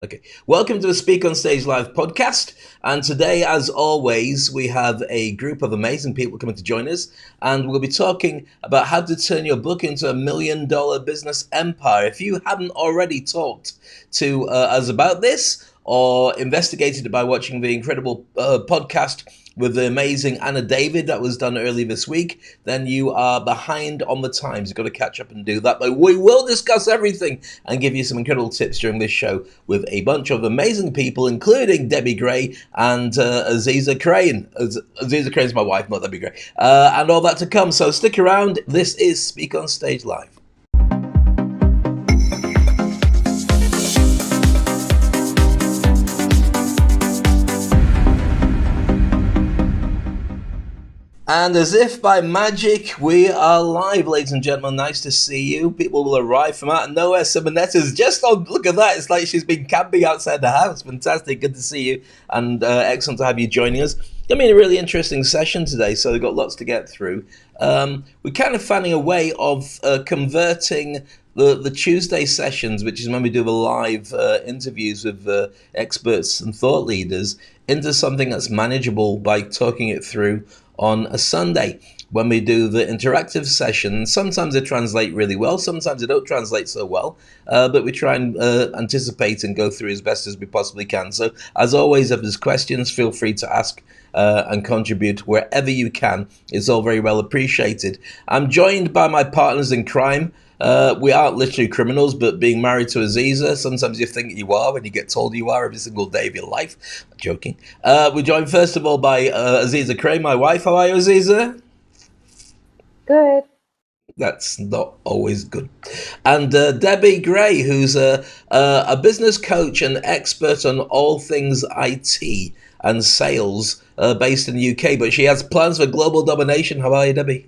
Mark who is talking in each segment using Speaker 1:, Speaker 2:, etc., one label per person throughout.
Speaker 1: Okay. Welcome to the Speak on Stage Live podcast. And today, as always, we have a group of amazing people coming to join us. And we'll be talking about how to turn your book into $1 million business empire. If you haven't already talked to us about this or investigated it by watching the incredible podcast with the amazing Anna David that was done early this week, then you are behind on the times. You've got to catch up and do that. But we will discuss everything and give you some incredible tips during this show with a bunch of amazing people, including Debbie Gray and Aziza Crane. Aziza Crane's my wife, not Debbie Gray. And all that to come. So stick around. This is Speak on Stage Live. And as if by magic, we are live, ladies and gentlemen. Nice to see you. People will arrive from out of nowhere. Simonetta's just on. Look at that. It's like she's been camping outside the house. Fantastic. Good to see you. And excellent to have you joining us. I mean, a really interesting session today, so we've got lots to get through. We're kind of finding a way of converting the Tuesday sessions, which is when we do the live interviews with experts and thought leaders, into something that's manageable by talking it through on a Sunday when we do the interactive sessions. Sometimes they translate really well, sometimes they don't translate so well, but we try and anticipate and go through as best as we possibly can. So as always, if there's questions, feel free to ask and contribute wherever you can. It's all very well appreciated. I'm joined by my partners in crime. We aren't literally criminals, but being married to Aziza, sometimes you think you are when you get told you are every single day of your life. I'm joking. We're joined first of all by Aziza Crane, my wife. How are you, Aziza?
Speaker 2: Good.
Speaker 1: That's not always good. And Debbie Gray, who's a business coach and expert on all things IT and sales based in the UK, but she has plans for global domination. How are you, Debbie?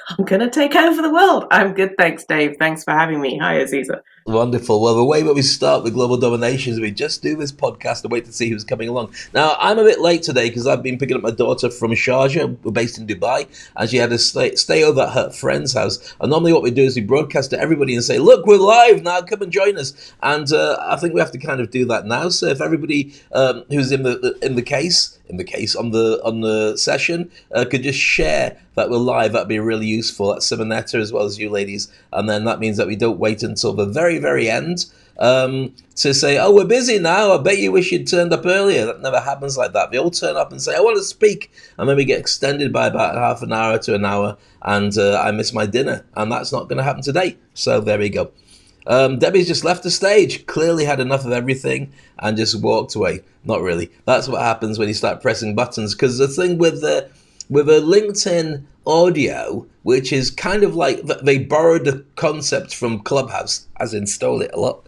Speaker 3: I'm going to take over the world. I'm good. Thanks, Dave. Thanks for having me. Hi, Aziza.
Speaker 1: Wonderful. Well, the way that we start with global domination is we just do this podcast and wait to see who's coming along. Now, I'm a bit late today because I've been picking up my daughter from Sharjah. We're based in Dubai, and she had to stay over at her friend's house. And normally what we do is we broadcast to everybody and say, look, we're live now, come and join us. And I think we have to kind of do that now. So if everybody who's in the case on the session could just share that we're live, that'd be really useful. That's Simonetta as well as you ladies. And then that means that we don't wait until the very, very end to say, oh, we're busy now. I bet you wish you'd turned up earlier. That never happens like that. They all turn up and say, I want to speak. And then we get extended by about half an hour to an hour. And I miss my dinner. And that's not going to happen today. So there we go. Debbie's just left the stage, clearly had enough of everything and just walked away. Not really. That's what happens when you start pressing buttons. Because the thing with a LinkedIn audio, which is kind of like they borrowed the concept from Clubhouse, as in stole it a lot.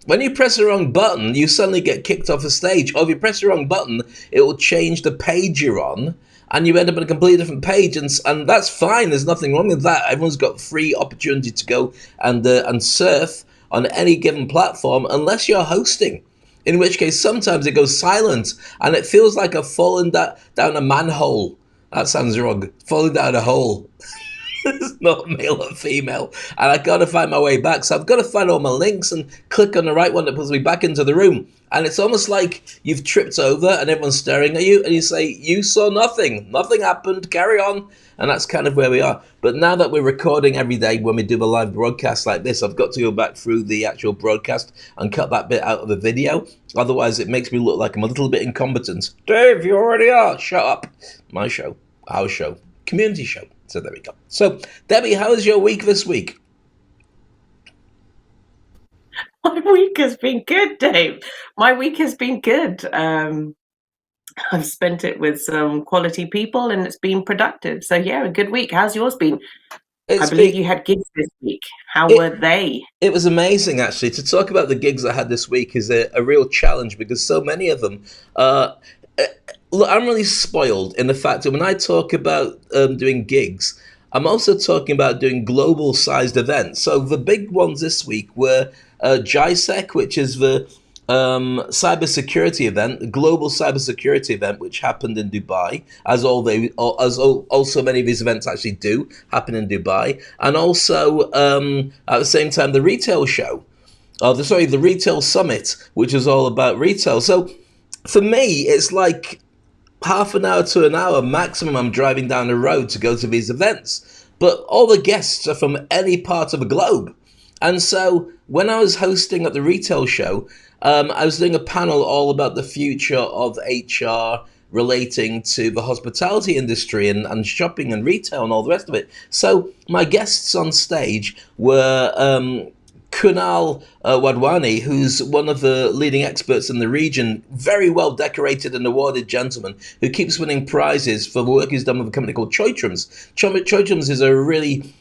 Speaker 1: When you press the wrong button, you suddenly get kicked off the stage. Or if you press the wrong button, it will change the page you're on. And you end up on a completely different page, and that's fine. There's nothing wrong with that. Everyone's got free opportunity to go and surf on any given platform, unless you're hosting. In which case, sometimes it goes silent, and it feels like I've fallen down a manhole. That sounds wrong. Falling down a hole. It's not male or female, and I gotta find my way back. So I've got to find all my links and click on the right one that puts me back into the room. And it's almost like you've tripped over and everyone's staring at you, and you say, you saw nothing. Nothing happened. Carry on. And that's kind of where we are. But now that we're recording every day when we do the live broadcast like this, I've got to go back through the actual broadcast and cut that bit out of the video. Otherwise, it makes me look like I'm a little bit incompetent. Dave, you already are. Shut up. My show. Our show. Community show. So there we go. So, Debbie, how was your week this week?
Speaker 3: My week has been good, Dave. My week has been good. I've spent it with some quality people and it's been productive. So, yeah, a good week. How's yours been? I believe you had gigs this week. How were they?
Speaker 1: It was amazing, actually. To talk about the gigs I had this week is a real challenge because so many of them look, I'm really spoiled in the fact that when I talk about doing gigs, I'm also talking about doing global-sized events. So the big ones this week were JISEC, which is the cybersecurity event, the global cybersecurity event, which happened in Dubai, as also many of these events actually do happen in Dubai, and also at the same time the retail show. the retail summit, which is all about retail. So for me, it's like half an hour to an hour maximum I'm driving down the road to go to these events. But all the guests are from any part of the globe. And so when I was hosting at the retail show, I was doing a panel all about the future of HR relating to the hospitality industry and shopping and retail and all the rest of it. So my guests on stage were Kunal Wadhwani, who's one of the leading experts in the region, very well decorated and awarded gentleman who keeps winning prizes for the work he's done with a company called Choitrums. Choitrums is a really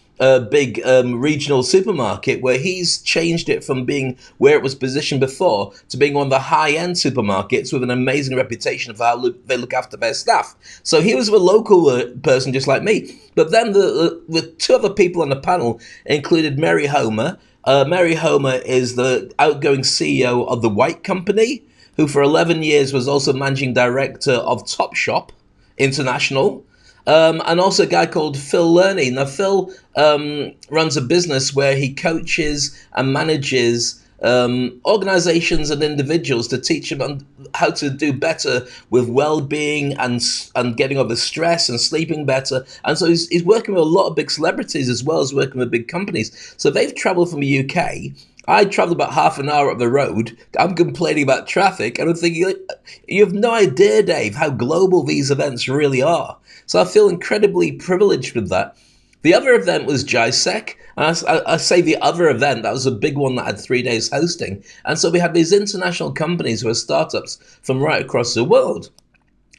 Speaker 1: big regional supermarket where he's changed it from being where it was positioned before to being one of the high-end supermarkets with an amazing reputation for how they look after their staff. So he was a local person just like me. But then the two other people on the panel included Mary Homer. Mary Homer is the outgoing CEO of the White Company, who for 11 years was also managing director of Topshop International. And also a guy called Phil Lerney. Now, Phil runs a business where he coaches and manages organizations and individuals to teach them how to do better with well-being and getting over stress and sleeping better. And so he's working with a lot of big celebrities as well as working with big companies. So they've traveled from the UK. I traveled about half an hour up the road. I'm complaining about traffic, and I'm thinking, you have no idea, Dave, how global these events really are. So I feel incredibly privileged with that. The other event was JISEC. And I say the other event, that was a big one that had 3 days hosting. And so we had these international companies who are startups from right across the world.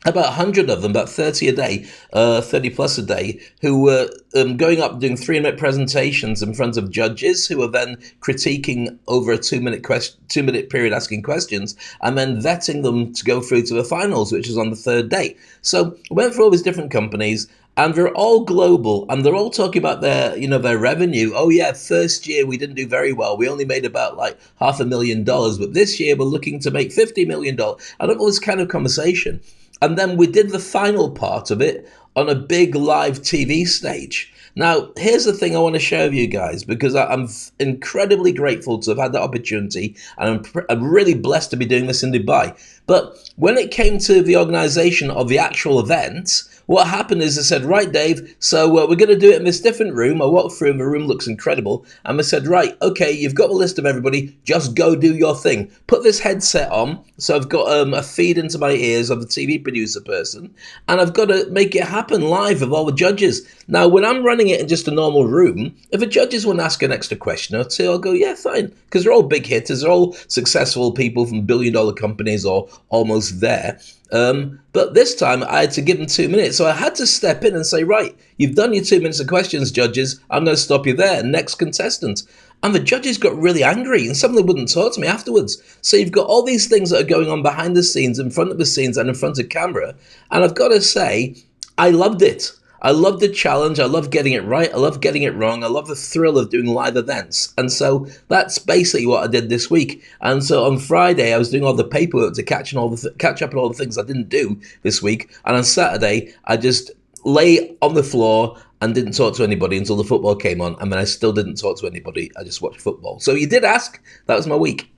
Speaker 1: About 100 of them, about 30 a day, 30 plus a day, who were going up doing 3-minute presentations in front of judges who were then critiquing over a 2-minute period asking questions and then vetting them to go through to the finals, which is on the third day. So we went through all these different companies. And they're all global, and they're all talking about their revenue. Oh yeah, first year we didn't do very well. We only made about like $500,000, but this year we're looking to make $50 million. I don't know, this kind of conversation. And then we did the final part of it on a big live TV stage. Now, here's the thing I want to share with you guys, because I'm incredibly grateful to have had that opportunity, and I'm really blessed to be doing this in Dubai. But when it came to the organization of the actual event, what happened is I said, right, Dave, so we're going to do it in this different room. I walked through and the room looks incredible. And I said, right, okay, you've got the list of everybody. Just go do your thing. Put this headset on. So I've got a feed into my ears of the TV producer person. And I've got to make it happen live with all the judges. Now, when I'm running it in just a normal room, if the judges want to ask an extra question or two, I'll go, yeah, fine. Because they're all big hitters. They're all successful people from billion-dollar companies or almost there. But this time I had to give them 2 minutes. So I had to step in and say, right, you've done your 2 minutes of questions, judges. I'm going to stop you there. Next contestant. And the judges got really angry and some of them wouldn't talk to me afterwards. So you've got all these things that are going on behind the scenes, in front of the scenes and in front of camera. And I've got to say, I loved it. I love the challenge. I love getting it right. I love getting it wrong. I love the thrill of doing live events. And so that's basically what I did this week. And so on Friday, I was doing all the paperwork to catch up on all the things I didn't do this week. And on Saturday, I just lay on the floor and didn't talk to anybody until the football came on. And then I still didn't talk to anybody. I just watched football. So you did ask. That was my week.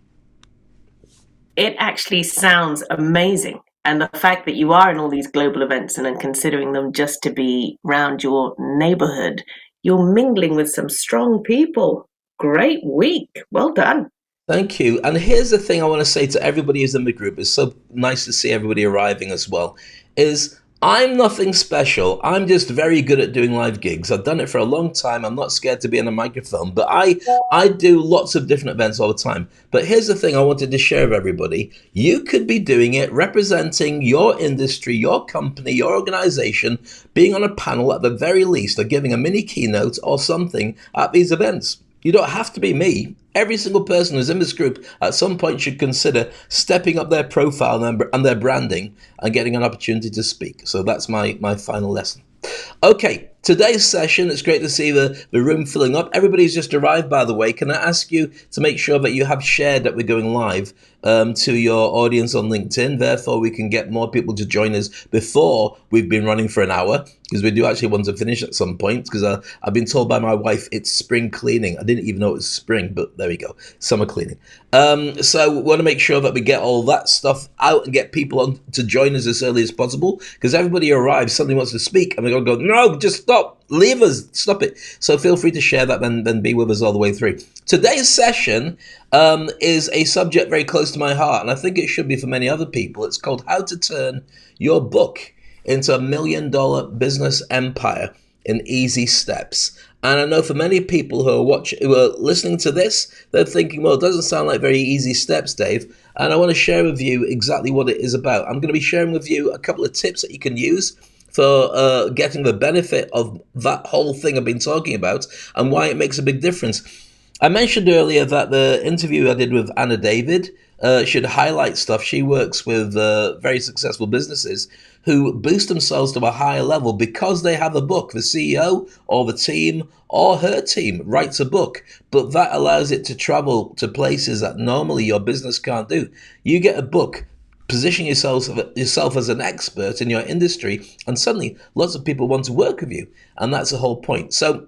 Speaker 3: It actually sounds amazing. And the fact that you are in all these global events and then considering them just to be round your neighborhood, you're mingling with some strong people. Great week. Well done.
Speaker 1: Thank you. And here's the thing I want to say to everybody who's in the group. It's so nice to see everybody arriving as well, is I'm nothing special. I'm just very good at doing live gigs. I've done it for a long time. I'm not scared to be on a microphone, but I do lots of different events all the time. But here's the thing I wanted to share with everybody. You could be doing it representing your industry, your company, your organization, being on a panel at the very least, or giving a mini keynote or something at these events. You don't have to be me. Every single person who's in this group at some point should consider stepping up their profile and their branding and getting an opportunity to speak. So that's my final lesson. Okay, Today's session, it's great to see the room filling up. Everybody's just arrived, by the way. Can I ask you to make sure that you have shared that we're going live to your audience on LinkedIn? Therefore, we can get more people to join us before we've been running for an hour, because we do actually want to finish at some point, because I've been told by my wife it's spring cleaning. I didn't even know it was spring, but there we go, summer cleaning. So we want to make sure that we get all that stuff out and get people on to join us as early as possible, because everybody who arrives suddenly wants to speak and they're going to go, no, just stop, leave us, stop it. So feel free to share that, then be with us all the way through. Today's session is a subject very close to my heart, and I think it should be for many other people. It's called How to Turn Your Book into a $1 million business empire in easy steps. And I know for many people who are listening to this, they're thinking, well, it doesn't sound like very easy steps, Dave. And I want to share with you exactly what it is about. I'm going to be sharing with you a couple of tips that you can use for getting the benefit of that whole thing I've been talking about and why it makes a big difference. I mentioned earlier that the interview I did with Anna David should highlight stuff. She works with very successful businesses who boost themselves to a higher level because they have a book. The CEO or the team or her team writes a book, but that allows it to travel to places that normally your business can't do. You get a book, position yourself as an expert in your industry, and suddenly lots of people want to work with you, and that's the whole point. So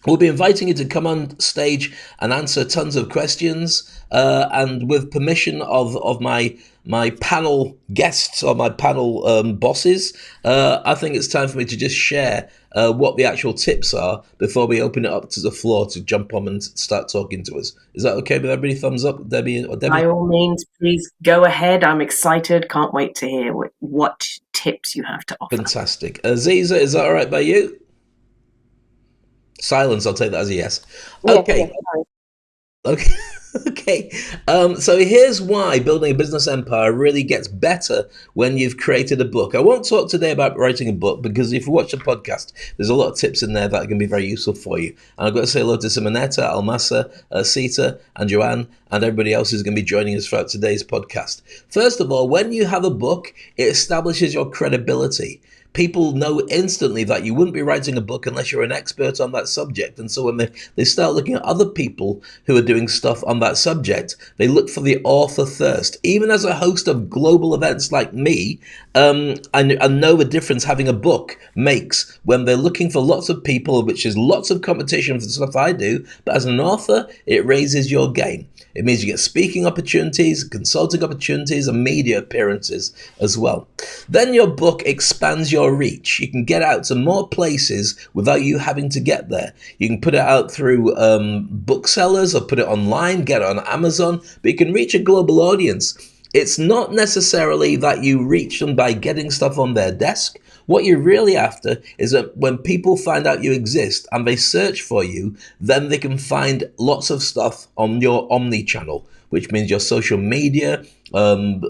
Speaker 1: we'll be inviting you to come on stage and answer tons of questions, and with permission of my panel guests or my panel bosses, I think it's time for me to just share what the actual tips are before we open it up to the floor to jump on and start talking to us. Is that okay with everybody? Thumbs up, Debbie or Debbie?
Speaker 3: By all means, please go ahead. I'm excited. Can't wait to hear what tips you have to offer.
Speaker 1: Fantastic. Aziza, is that all right by you? Silence, I'll take that as a yes. Okay.
Speaker 2: Yes,
Speaker 1: Okay. Okay. So here's why building a business empire really gets better when you've created a book. I won't talk today about writing a book because if you watch the podcast, there's a lot of tips in there that are going to be very useful for you. And I've got to say hello to Simonetta, Almasa, Sita, and Joanne, and everybody else who's going to be joining us throughout today's podcast. First of all, when you have a book, it establishes your credibility. People know instantly that you wouldn't be writing a book unless you're an expert on that subject. And so when they start looking at other people who are doing stuff on that subject, they look for the author first. Even as a host of global events like me, I know the difference having a book makes when they're looking for lots of people, which is lots of competition for the stuff I do. But as an author, it raises your game. It means you get speaking opportunities, consulting opportunities, and media appearances as well. Then your book expands your reach. You can get out to more places without you having to get there. You can put it out through booksellers or put it online, get it on Amazon, but you can reach a global audience. It's not necessarily that you reach them by getting stuff on their desk. What you're really after is that when people find out you exist and they search for you, then they can find lots of stuff on your omni-channel, which means your social media, on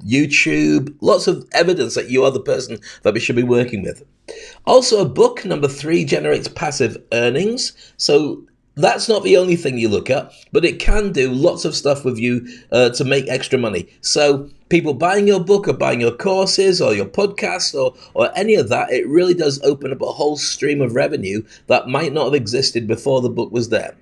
Speaker 1: YouTube, lots of evidence that you are the person that we should be working with. Also, book number 3 generates passive earnings. So that's not the only thing you look at, but it can do lots of stuff with you to make extra money. So people buying your book or buying your courses or your podcast or any of that, it really does open up a whole stream of revenue that might not have existed before the book was there.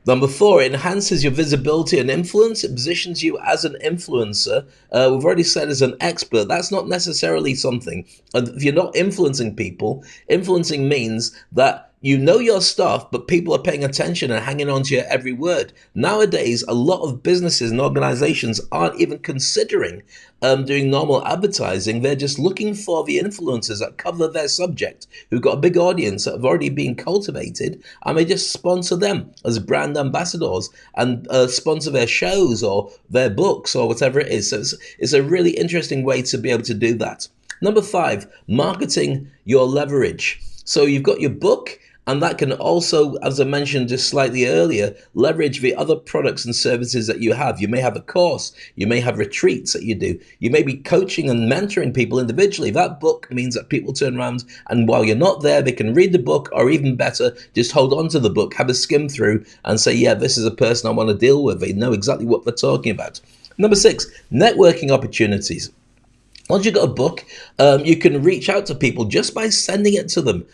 Speaker 1: Number 4, it enhances your visibility and influence. It positions you as an influencer. We've already said as an expert. That's not necessarily something. And if you're not influencing people, influencing means that you know your stuff, but people are paying attention and hanging on to your every word. Nowadays, a lot of businesses and organizations aren't even considering doing normal advertising. They're just looking for the influencers that cover their subject, who've got a big audience that have already been cultivated, and they just sponsor them as brand ambassadors and sponsor their shows or their books or whatever it is. So it's a really interesting way to be able to do that. Number 5, marketing your leverage. So you've got your book, and that can also, as I mentioned just slightly earlier, leverage the other products and services that you have. You may have a course. You may have retreats that you do. You may be coaching and mentoring people individually. That book means that people turn around, and while you're not there, they can read the book, or even better, just hold on to the book, have a skim through, and say, yeah, this is a person I want to deal with. They know exactly what they're talking about. Number 6, networking opportunities. Once you've got a book, you can reach out to people just by sending it to them.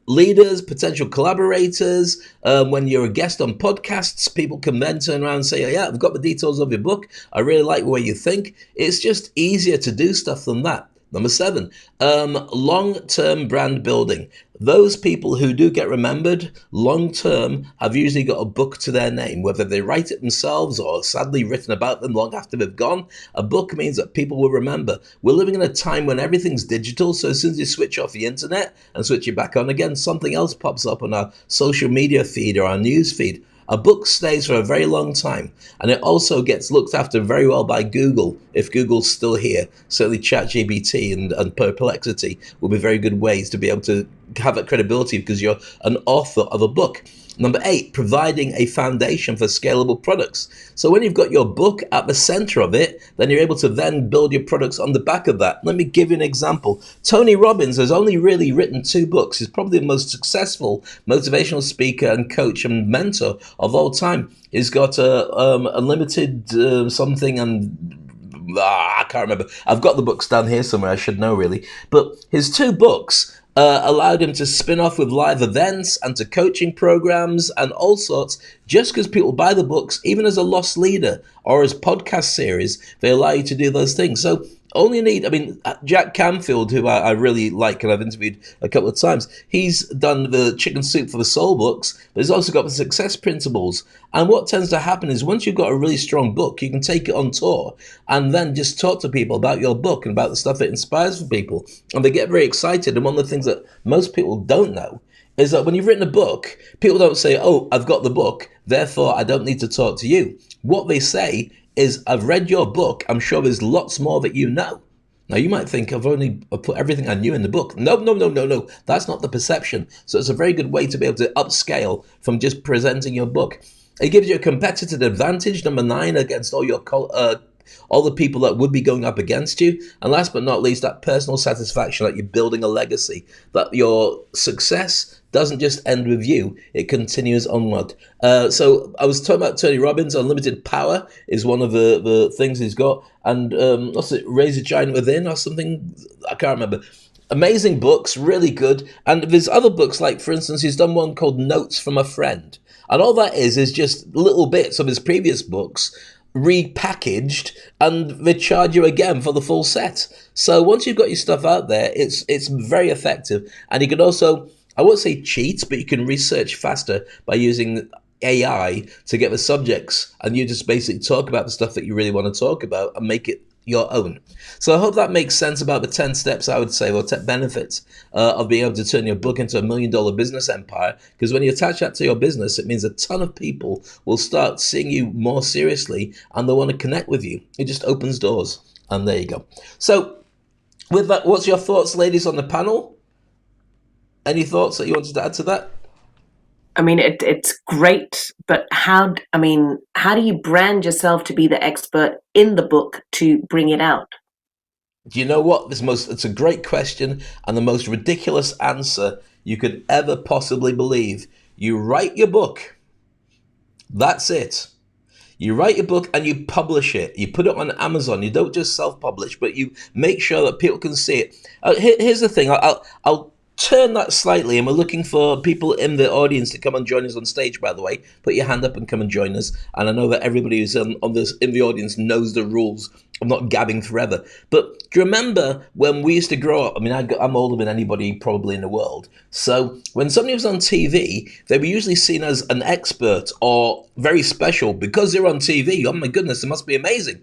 Speaker 1: Leaders, potential collaborators, when you're a guest on podcasts, people can then turn around and say, "Oh, yeah, I've got the details of your book. I really like the way you think." It's just easier to do stuff than that. Number 7, long-term brand building. Those people who do get remembered long-term have usually got a book to their name, whether they write it themselves or sadly written about them long after they've gone. A book means that people will remember. We're living in a time when everything's digital, so as soon as you switch off the internet and switch it back on again, something else pops up on our social media feed or our news feed. A book stays for a very long time, and it also gets looked after very well by Google, if Google's still here. Certainly ChatGPT and Perplexity will be very good ways to be able to have that credibility because you're an author of a book. Number 8, providing a foundation for scalable products. So when you've got your book at the center of it, then you're able to then build your products on the back of that. Let me give you an example. Tony Robbins has only really written 2 books. He's probably the most successful motivational speaker and coach and mentor of all time. He's got Unlimited something and I can't remember. I've got the books down here somewhere. I should know really. But his 2 books allowed him to spin off with live events and to coaching programs and all sorts. Just because people buy the books, even as a lost leader or as podcast series, they allow you to do those things. So only need, Jack Canfield, who I really like and I've interviewed a couple of times, he's done the Chicken Soup for the Soul books, but he's also got the Success Principles. And what tends to happen is once you've got a really strong book, you can take it on tour and then just talk to people about your book and about the stuff it inspires for people. And they get very excited. And one of the things that most people don't know is that when you've written a book, people don't say, "Oh, I've got the book, therefore I don't need to talk to you." What they say is, "I've read your book, I'm sure there's lots more that you know." Now you might think I've put everything I knew in the book. No. That's not the perception. So it's a very good way to be able to upscale from just presenting your book. It gives you a competitive advantage, number 9, against all the people that would be going up against you. And last but not least, that personal satisfaction that you're building a legacy, that your success doesn't just end with you, it continues onward. So I was talking about Tony Robbins. Unlimited Power is one of the things he's got. And what's it, Raise a Giant Within or something? I can't remember. Amazing books, really good. And there's other books, like, for instance, he's done one called Notes from a Friend. And all that is just little bits of his previous books repackaged, and they charge you again for the full set. So once you've got your stuff out there, it's very effective. And you can also, I won't say cheat, but you can research faster by using AI to get the subjects, and you just basically talk about the stuff that you really want to talk about and make it your own. So I hope that makes sense about the 10 steps, I would say, or 10 benefits of being able to turn your book into $1 million business empire. Because when you attach that to your business, it means a ton of people will start seeing you more seriously and they'll want to connect with you. It just opens doors. And there you go. So with that, what's your thoughts, ladies, on the panel? Any thoughts that you wanted to add to that?
Speaker 3: I mean, it's great, but how do you brand yourself to be the expert in the book to bring it out?
Speaker 1: Do you know what? It's a great question and the most ridiculous answer you could ever possibly believe. You write your book. That's it. You write your book and you publish it. You put it on Amazon. You don't just self-publish, but you make sure that people can see it. Here's the thing. I'll turn that slightly, and we're looking for people in the audience to come and join us on stage, by the way. Put your hand up and come and join us. And I know that everybody who's in the audience knows the rules. I'm not gabbing forever. But do you remember when we used to grow up? I mean, I'm older than anybody probably in the world. So when somebody was on TV, they were usually seen as an expert or very special because they're on TV. Oh my goodness, it must be amazing.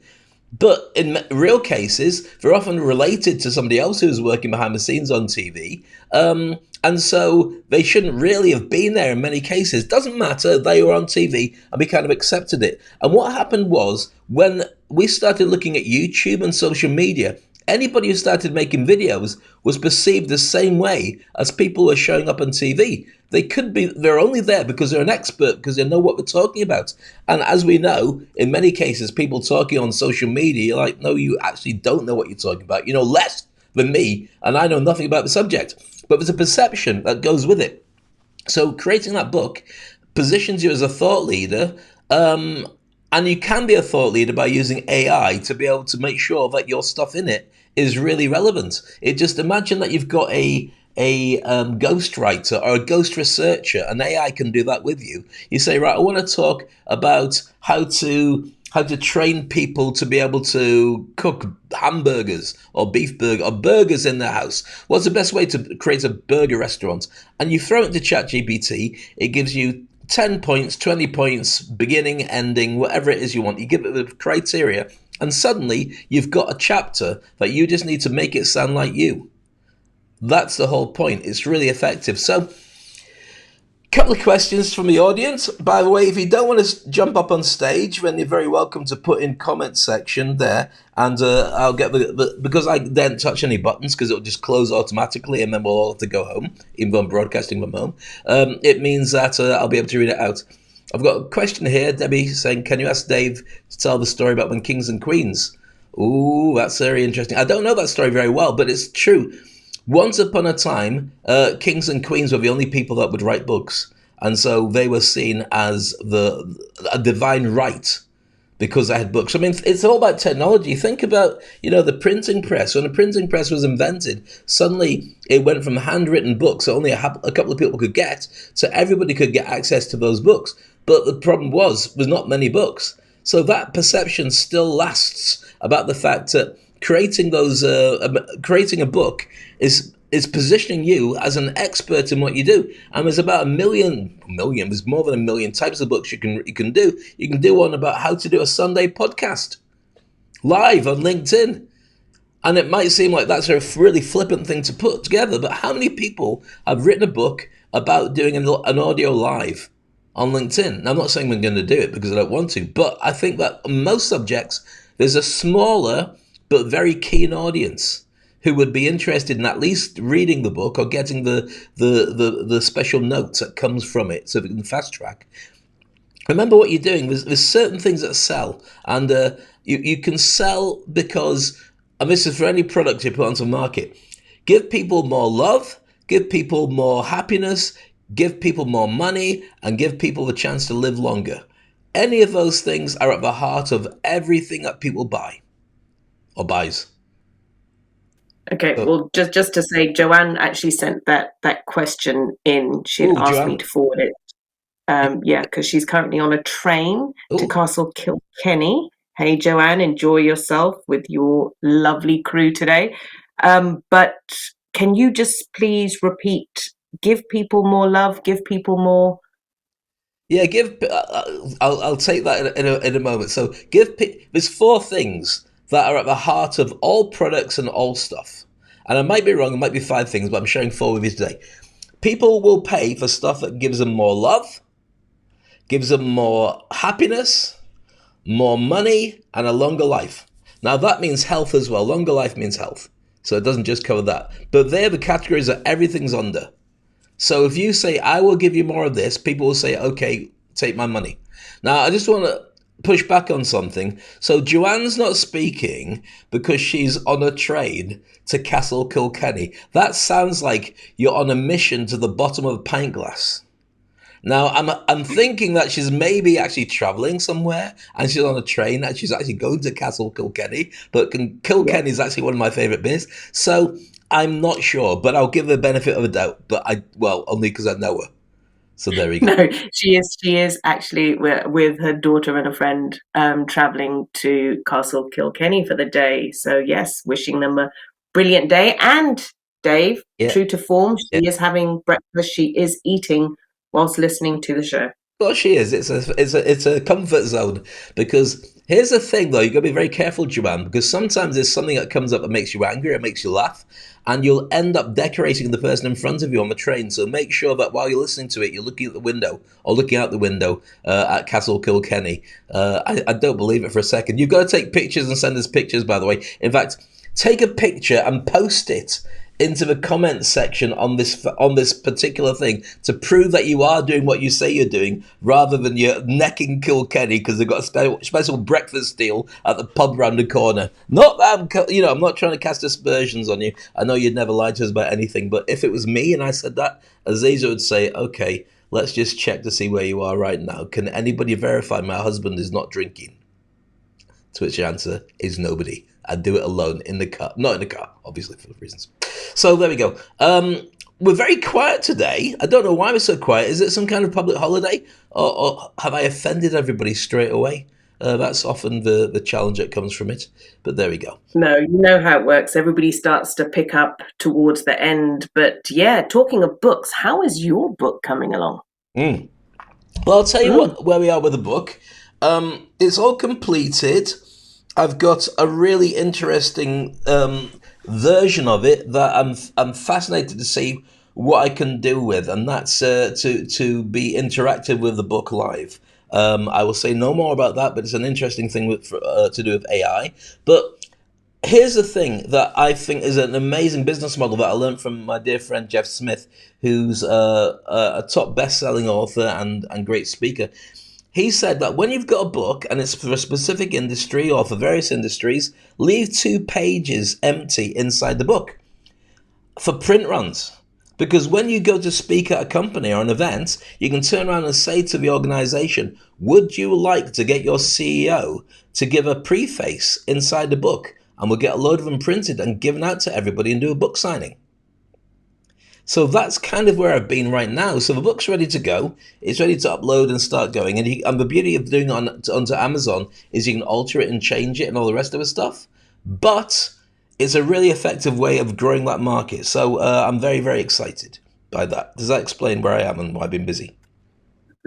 Speaker 1: But in real cases, they're often related to somebody else who's working behind the scenes on TV. And so they shouldn't really have been there in many cases. Doesn't matter, they were on TV and we kind of accepted it. And what happened was, when we started looking at YouTube and social media, anybody who started making videos was perceived the same way as people who are showing up on TV. They're only there because they're an expert, because they know what they're talking about. And as we know, in many cases, people talking on social media, you're like, no, you actually don't know what you're talking about. You know less than me, and I know nothing about the subject. But there's a perception that goes with it. So creating that book positions you as a thought leader, And you can be a thought leader by using AI to be able to make sure that your stuff in it is really relevant. It just imagine that you've got a ghostwriter or a ghost researcher, and AI can do that with you. You say, right, I want to talk about how to train people to be able to cook hamburgers or beef burger or burgers in their house. What's the best way to create a burger restaurant? And you throw it into ChatGPT, it gives you 10 points, 20 points, beginning, ending, whatever it is you want. You give it the criteria, and suddenly you've got a chapter that you just need to make it sound like you. That's the whole point. It's really effective. So, couple of questions from the audience. By the way, if you don't want to jump up on stage, then you're very welcome to put in comment section there, and I'll get because I didn't touch any buttons because it'll just close automatically, and then we'll all have to go home, even though I'm broadcasting from home. It means that I'll be able to read it out. I've got a question here, Debbie, saying, can you ask Dave to tell the story about when kings and queens? Ooh, that's very interesting. I don't know that story very well, but it's true. Once upon a time, kings and queens were the only people that would write books. And so they were seen as a divine right because they had books. I mean, it's all about technology. Think about, the printing press. When the printing press was invented, suddenly it went from handwritten books that only a couple of people could get, so everybody could get access to those books. But the problem was not many books. So that perception still lasts about the fact that creating a book is positioning you as an expert in what you do. And there's about there's more than a million types of books you can do. You can do one about how to do a Sunday podcast live on LinkedIn. And it might seem like that's a really flippant thing to put together, but how many people have written a book about doing an audio live on LinkedIn? Now, I'm not saying we're going to do it because I don't want to, but I think that on most subjects, there's a smaller but very keen audience who would be interested in at least reading the book or getting the special notes that comes from it, so we can fast track. Remember what you're doing. There's certain things that sell, and you can sell because, and this is for any product you put onto the market, give people more love, give people more happiness, give people more money, and give people the chance to live longer. Any of those things are at the heart of everything that people buy or buys.
Speaker 3: Okay, well, just to say, Joanne actually sent that question in. She'd asked me to forward it. Yeah, because she's currently on a train to Castle Kilkenny. Hey, Joanne, enjoy yourself with your lovely crew today. But can you just please repeat, give people more love, give people more...
Speaker 1: Yeah, I'll take that in a moment. So there's 4 things that are at the heart of all products and all stuff. And I might be wrong, it might be 5 things, but I'm sharing 4 with you today. People will pay for stuff that gives them more love, gives them more happiness, more money, and a longer life. Now that means health as well. Longer life means health. So it doesn't just cover that. But they're the categories that everything's under. So if you say, I will give you more of this, people will say, okay, take my money. Now, I just want to push back on something. So Joanne's not speaking because she's on a train to Castle Kilkenny. That sounds like you're on a mission to the bottom of a pint glass. Now, I'm thinking that she's maybe actually traveling somewhere and she's on a train and she's actually going to Castle Kilkenny. But Kilkenny is actually one of my favourite bits. So I'm not sure, but I'll give her the benefit of a doubt. But only because I know her. So there we go.
Speaker 3: No, she is actually with her daughter and a friend traveling to Castle Kilkenny for the day. So yes, wishing them a brilliant day. And Dave, true to form, she is having breakfast. She is eating whilst listening to the show.
Speaker 1: Well, she is. It's a comfort zone, because here's the thing, though. You've got to be very careful, Joanne, because sometimes there's something that comes up that makes you angry, it makes you laugh, and you'll end up decorating the person in front of you on the train. So make sure that while you're listening to it, you're looking at the window or looking out the window at Castle Kilkenny. I don't believe it for a second. You've got to take pictures and send us pictures, by the way. In fact, take a picture and post it into the comment section on this particular thing to prove that you are doing what you say you're doing, rather than you're necking Kilkenny because they've got a special breakfast deal at the pub round the corner. Not that I'm not trying to cast aspersions on you. I know you'd never lie to us about anything, but if it was me and I said that, Aziza would say, okay, let's just check to see where you are right now. Can anybody verify my husband is not drinking? To which the answer is nobody. I'd do it alone in the car. Not in the car, obviously, for reasons. So there we go. We're very quiet today. I don't know why we're so quiet. Is it some kind of public holiday? Or have I offended everybody straight away? That's often the challenge that comes from it. But there we go.
Speaker 3: No, you know how it works. Everybody starts to pick up towards the end. But yeah, talking of books, how is your book coming along?
Speaker 1: Well, I'll tell you what, where we are with the book. It's all completed. I've got a really interesting version of it that I'm fascinated to see what I can do with, and that's to be interactive with the book live. I will say no more about that, but it's an interesting thing to do with AI. But here's the thing that I think is an amazing business model that I learned from my dear friend Jeff Smith, who's a top best-selling author and great speaker. He said that when you've got a book and it's for a specific industry or for various industries, leave 2 pages empty inside the book for print runs. Because when you go to speak at a company or an event, you can turn around and say to the organization, would you like to get your CEO to give a preface inside the book? And we'll get a load of them printed and given out to everybody and do a book signing. So that's kind of where I've been right now. So the book's ready to go. It's ready to upload and start going. And the beauty of doing it onto Amazon is you can alter it and change it and all the rest of the stuff. But it's a really effective way of growing that market. So I'm very, very excited by that. Does that explain where I am and why I've been busy?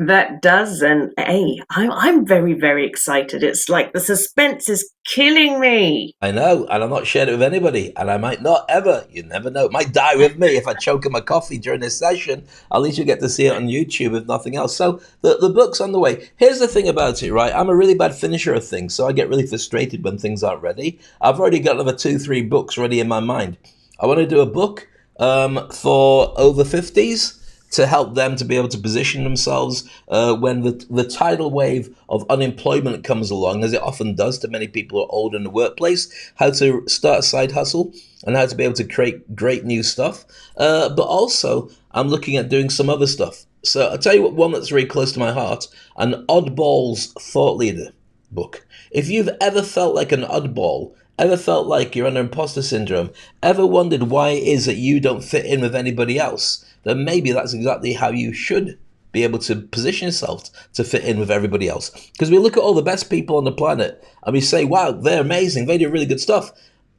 Speaker 3: That does, and hey, I'm very, very excited. It's like the suspense is killing me.
Speaker 1: I know, and I'm not sharing it with anybody, and I might not ever. You never know. It might die with me if I choke on my coffee during this session. At least you get to see it on YouTube, if nothing else. So the book's on the way. Here's the thing about it, right? I'm a really bad finisher of things, so I get really frustrated when things aren't ready. I've already got another 2-3 books ready in my mind. I want to do a book for over 50s. To help them to be able to position themselves when the tidal wave of unemployment comes along, as it often does to many people who are old in the workplace, how to start a side hustle and how to be able to create great new stuff. But also, I'm looking at doing some other stuff. So I'll tell you what, one that's really close to my heart, an oddballs thought leader book. If you've ever felt like an oddball, ever felt like you're under imposter syndrome, ever wondered why it is that you don't fit in with anybody else, then maybe that's exactly how you should be able to position yourself to fit in with everybody else. Because we look at all the best people on the planet and we say, wow, they're amazing, they do really good stuff.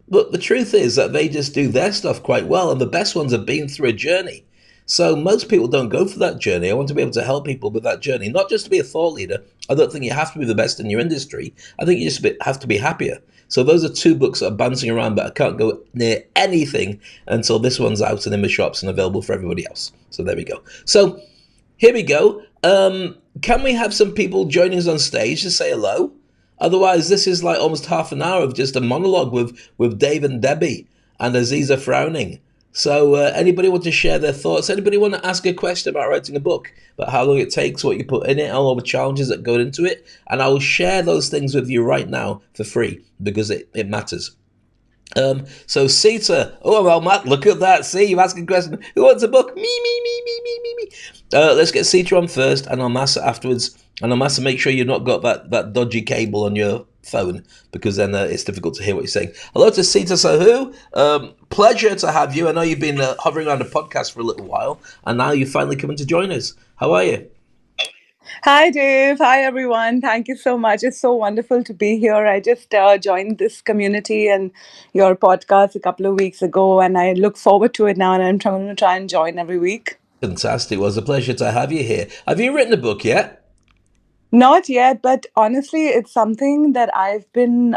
Speaker 1: But the truth is that they just do their stuff quite well, and the best ones have been through a journey. So most people don't go for that journey. I want to be able to help people with that journey, not just to be a thought leader. I don't think you have to be the best in your industry. I think you just have to be happier. So those are 2 books that are bouncing around, but I can't go near anything until this one's out and in the shops and available for everybody else. So there we go. So here we go. Can we have some people joining us on stage to say hello? Otherwise, this is like almost half an hour of just a monologue with Dave and Debbie and Aziza frowning. So anybody want to share their thoughts? Anybody want to ask a question about writing a book, about how long it takes, what you put in it, all the challenges that go into it? And I will share those things with you right now for free because it matters. So Sita, oh well, Matt, look at that. See, you're asking a question. Who wants a book? Me. Let's get Sita on first, and I'll Massa afterwards. And I'll Massa, make sure you've not got that dodgy cable on your phone, because then it's difficult to hear what you're saying. Hello to Sita Sahu. Pleasure to have you. I know you've been hovering around the podcast for a little while, and now you're finally coming to join us. How are you?
Speaker 2: Hi, Dave. Hi, everyone. Thank you so much. It's so wonderful to be here. I just joined this community and your podcast a couple of weeks ago, and I look forward to it now, and I'm going to try and join every week.
Speaker 1: Fantastic. Well, it's a pleasure to have you here. Have you written a book yet?
Speaker 2: Not yet, but honestly, it's something that I've been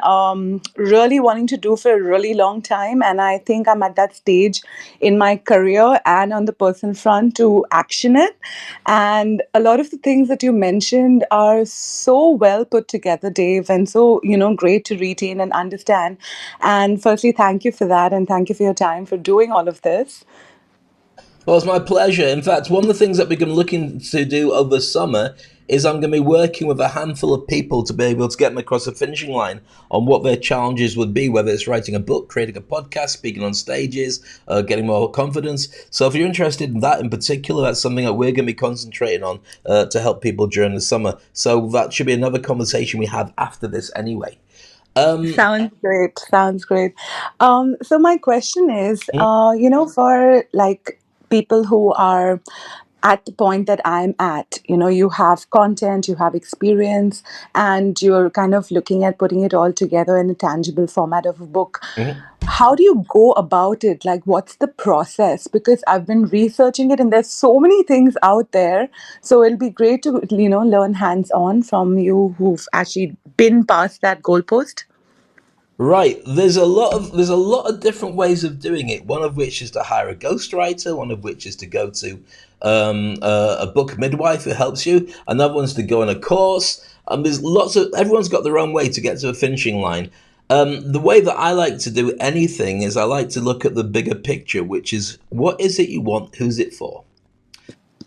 Speaker 2: really wanting to do for a really long time. And I think I'm at that stage in my career and on the personal front to action it. And a lot of the things that you mentioned are so well put together, Dave, and so, great to retain and understand. And firstly, thank you for that. And thank you for your time for doing all of this.
Speaker 1: Well, it's my pleasure. In fact, one of the things that we've been looking to do over the summer is I'm going to be working with a handful of people to be able to get them across the finishing line on what their challenges would be, whether it's writing a book, creating a podcast, speaking on stages, getting more confidence. So if you're interested in that in particular, that's something that we're going to be concentrating on to help people during the summer. So that should be another conversation we have after this anyway.
Speaker 2: Sounds great. Sounds great. So my question is,
Speaker 1: Mm,
Speaker 2: for like people who are at the point that I'm at, you have content, you have experience, and you're kind of looking at putting it all together in a tangible format of a book.
Speaker 1: mhm.
Speaker 2: How do you go about it? Like, what's the process? Because I've been researching it and there's so many things out there. So it'll be great to, learn hands on from you who've actually been past that goalpost.
Speaker 1: Right. There's a lot of different ways of doing it. One of which is to hire a ghostwriter. One of which is to go to a book midwife who helps you. Another one's to go on a course. There's lots of everyone's got their own way to get to the finishing line. The way that I like to do anything is I like to look at the bigger picture, which is what is it you want, who's it for,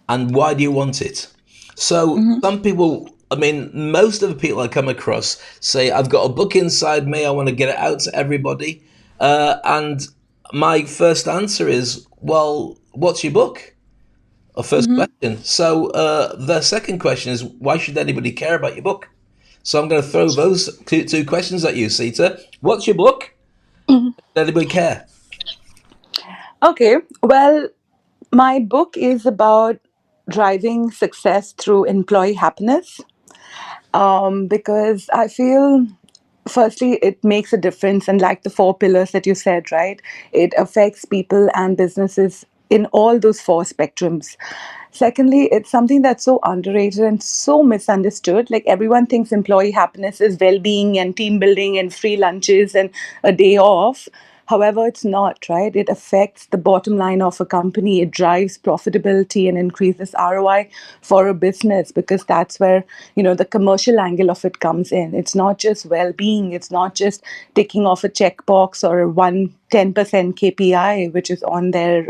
Speaker 1: and why do you want it? So
Speaker 2: Mm-hmm.
Speaker 1: some people, I mean, most of the people I come across say, I've got a book inside me, I want to get it out to everybody. And my first answer is, well, what's your book? Or first
Speaker 2: Mm-hmm.
Speaker 1: question. So the second question is, why should anybody care about your book? So I'm going to throw those two questions at you, Sita. What's your book? Does anybody care?
Speaker 2: Okay. Well, my book is about driving success through employee happiness, because I feel, firstly, it makes a difference. And like the four pillars that you said, right? It affects people and businesses in all those four spectrums. Secondly, it's something that's so underrated and so misunderstood. Like, everyone thinks employee happiness is well being and team building and free lunches and a day off. However, it's not, right? It affects the bottom line of a company. It drives profitability and increases ROI for a business, because that's where, the commercial angle of it comes in. It's not just well-being. It's not just ticking off a checkbox or 10% KPI, which is on their,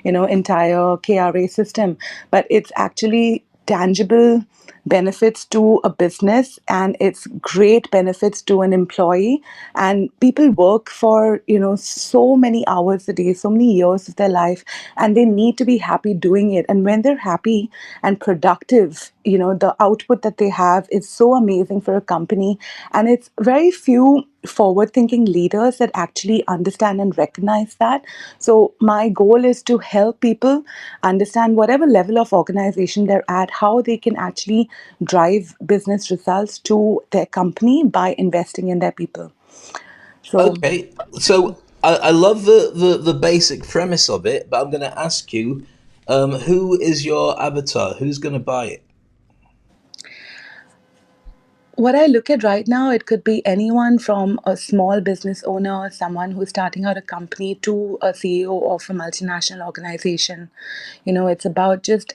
Speaker 2: entire KRA system, but it's actually tangible benefits to a business, and it's great benefits to an employee. And people work for so many hours a day, so many years of their life, and they need to be happy doing it. And when they're happy and productive, the output that they have is so amazing for a company. And it's very few forward thinking leaders that actually understand and recognize that. So my goal is to help people understand, whatever level of organization they're at, how they can actually drive business results to their company by investing in their people. So
Speaker 1: Okay, so I love the basic premise of it, but I'm going to ask you, who is your avatar? Who's going to buy it?
Speaker 2: what I look at right now, it could be anyone from a small business owner, someone who's starting out a company, to a CEO of a multinational organization. It's about just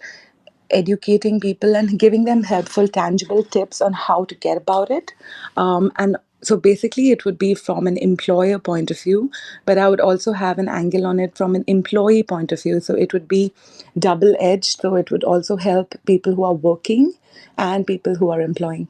Speaker 2: educating people and giving them helpful, tangible tips on how to get about it. And so basically, it would be from an employer point of view, but I would also have an angle on it from an employee point of view. So it would be double edged. So it would also help people who are working and people who are employing.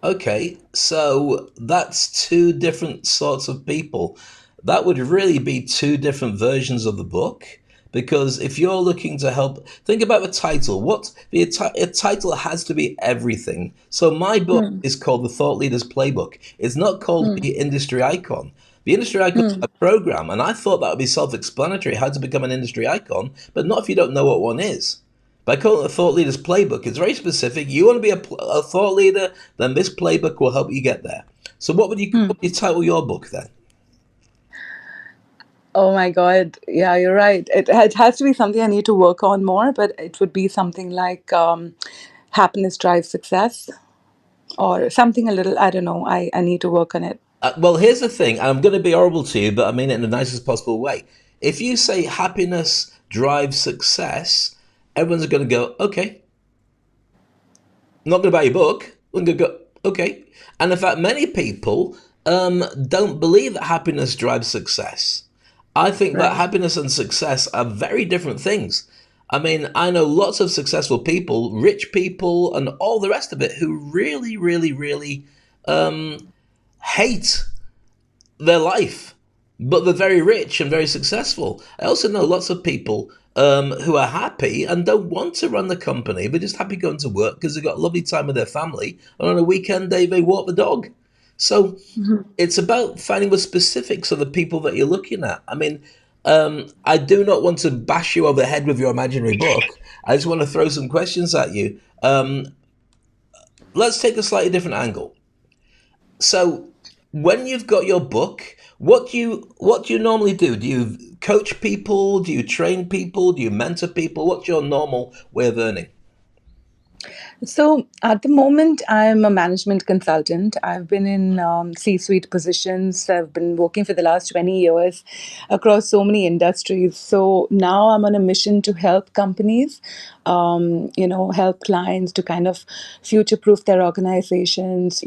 Speaker 1: Okay, so that's two different sorts of people. That would really be two different versions of the book. Because if you're looking to help, think about the title. A title has to be everything. So my book
Speaker 2: Hmm.
Speaker 1: is called The Thought Leader's Playbook. It's not called
Speaker 2: Hmm.
Speaker 1: The Industry Icon. The Industry Icon is
Speaker 2: Hmm.
Speaker 1: a program, and I thought that would be self-explanatory how to become an industry icon, but not if you don't know what one is. By calling it a thought leader's playbook, it's very specific. You want to be a thought leader, then this playbook will help you get there. So,
Speaker 2: Hmm.
Speaker 1: what would you title your book then?
Speaker 2: Oh my God. Yeah, you're right. It has to be something I need to work on more, but it would be something like, happiness drives success, or something a little, I don't know. I need to work on it.
Speaker 1: Well, here's the thing, and I'm going to be horrible to you, but I mean it in the nicest possible way. If you say happiness drives success, everyone's going to go, okay. I'm not going to buy your book. I'm going to go, okay. And in fact, many people don't believe that happiness drives success. I think that
Speaker 2: Right.
Speaker 1: happiness and success are very different things. I mean, I know lots of successful people, rich people, and all the rest of it who really, really, really hate their life, but they're very rich and very successful. I also know lots of people who are happy and don't want to run the company. They're just happy going to work because they've got a lovely time with their family. And on a weekend day, they walk the dog. So it's about finding the specifics of the people that you're looking at. I mean, I do not want to bash you over the head with your imaginary book. I just want to throw some questions at you. Let's take a slightly different angle. So, when you've got your book, what do you normally do? Do you coach people? Do you train people? Do you mentor people? What's your normal way of earning?
Speaker 2: So at the moment, I'm a management consultant. I've been in C-suite positions. I've been working for the last 20 years across so many industries. So now I'm on a mission to help companies, help clients to kind of future-proof their organizations,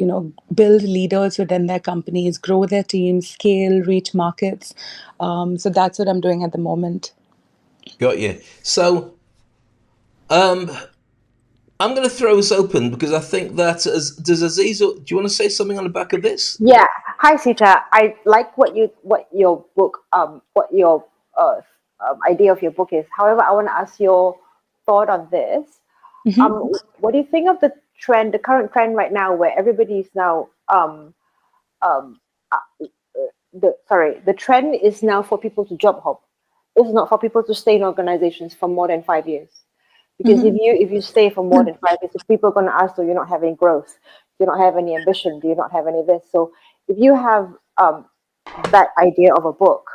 Speaker 2: build leaders within their companies, grow their teams, scale, reach markets. So that's what I'm doing at the moment.
Speaker 1: Got you. So, um, I'm going to throw this open because I think that does Aziz? Do you want to say something on the back of this?
Speaker 4: Yeah. Hi, Sita. I like what your book what your idea of your book is. However, I want to ask your thought on this. What do you think of the trend, the current trend right now, where everybody is now um the trend is now for people to job hop. It's not for people to stay in organizations for more than 5 years. Because if you stay for more than 5 years, if people are going to ask, do you not have any growth? Do you not have any ambition? Do you not have any of this? So if you have that idea of a book,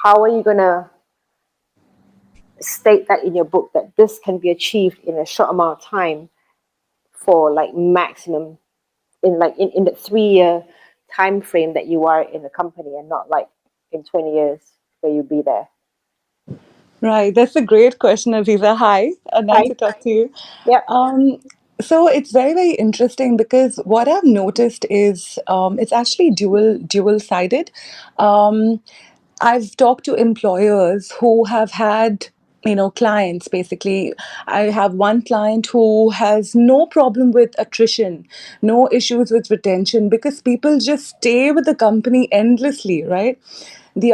Speaker 4: how are you going to state that in your book that this can be achieved in a short amount of time for like maximum in the 3 year time frame that you are in the company, and not like in 20 years where you'll be there?
Speaker 2: Right, that's a great question, Aziza. Hi, nice
Speaker 4: Hi.
Speaker 2: to talk to you.
Speaker 4: Yep.
Speaker 2: So it's very, very interesting because what I've noticed is it's actually dual sided. Um, I've talked to employers who have had, clients basically. I have one client who has no problem with attrition, no issues with retention because people just stay with the company endlessly, right?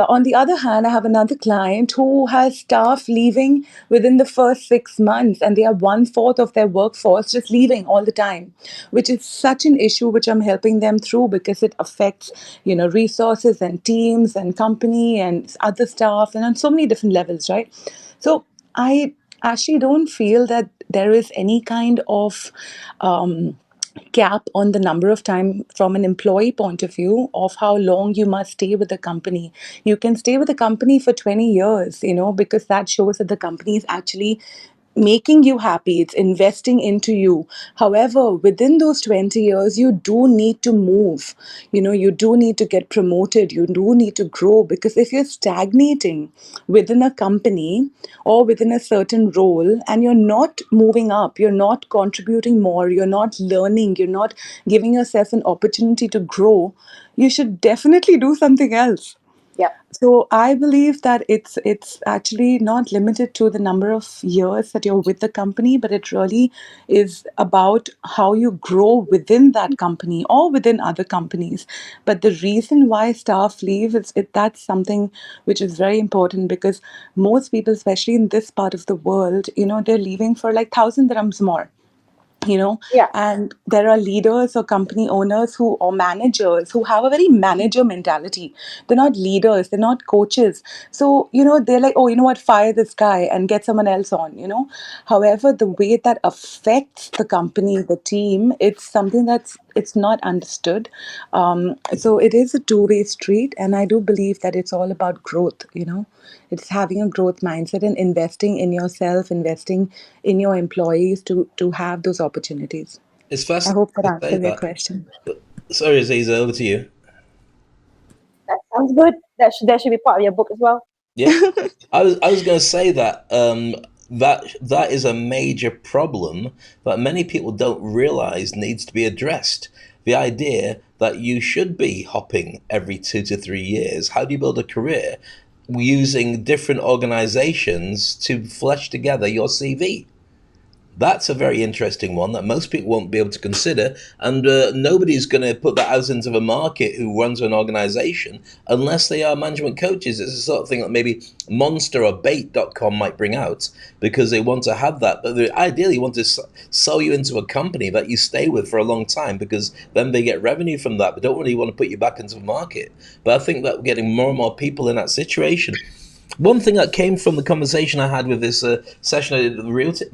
Speaker 2: On the other hand, I have another client who has staff leaving within the first 6 months, and they have one-fourth of their workforce just leaving all the time, which is such an issue which I'm helping them through because it affects, resources and teams and company and other staff and on so many different levels, right? So I actually don't feel that there is any kind of cap on the number of time from an employee point of view of how long you must stay with the company. You can stay with the company for 20 years, because that shows that the company is actually making you happy, it's investing into you. However, within those 20 years, you do need to move. You do need to get promoted, you do need to grow, because if you're stagnating within a company or within a certain role and you're not moving up, you're not contributing more, you're not learning, you're not giving yourself an opportunity to grow, you should definitely do something else.
Speaker 4: Yep.
Speaker 2: So I believe that it's actually not limited to the number of years that you're with the company, but it really is about how you grow within that company or within other companies. But the reason why staff leave that's something which is very important because most people, especially in this part of the world, they're leaving for like 1,000 dirhams more,
Speaker 4: Yeah.
Speaker 2: and there are leaders or company owners who or managers who have a very manager mentality. They're not leaders, they're not coaches. So they're like, oh, you know what, fire this guy and get someone else on. However, the way that affects the company, the team, it's something it's not understood. So it is a two-way street, and I do believe that it's all about growth. It's having a growth mindset and investing in yourself, investing in your employees to have those opportunities.
Speaker 1: It's
Speaker 2: I
Speaker 1: fascinating
Speaker 2: hope that
Speaker 1: to say
Speaker 2: answers your
Speaker 1: that.
Speaker 2: question.
Speaker 1: Sorry, Aziza, over to you.
Speaker 4: That sounds good. That should be part of your book as well.
Speaker 1: Yeah, I was going to say that that is a major problem that many people don't realize needs to be addressed. The idea that you should be hopping every 2 to 3 years. How do you build a career? using different organizations to flesh together your CV. That's a very interesting one that most people won't be able to consider, and nobody's going to put that out into the market who runs an organization unless they are management coaches. It's the sort of thing that maybe Monster or Bait.com might bring out because they want to have that, but they ideally want to sell you into a company that you stay with for a long time because then they get revenue from that, but don't really want to put you back into the market. But I think that we're getting more and more people in that situation. One thing that came from the conversation I had with this session at the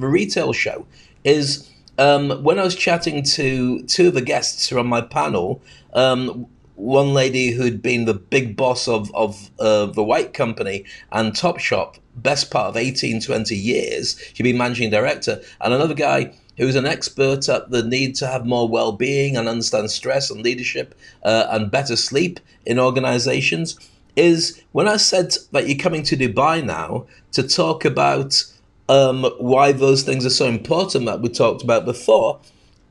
Speaker 1: retail show is when I was chatting to two of the guests who are on my panel, one lady who'd been the big boss of the White Company and Topshop, best part of 18, 20 years. She'd been managing director. And another guy who's an expert at the need to have more well-being and understand stress and leadership and better sleep in organizations. Is when I said that you're coming to Dubai now to talk about why those things are so important that we talked about before,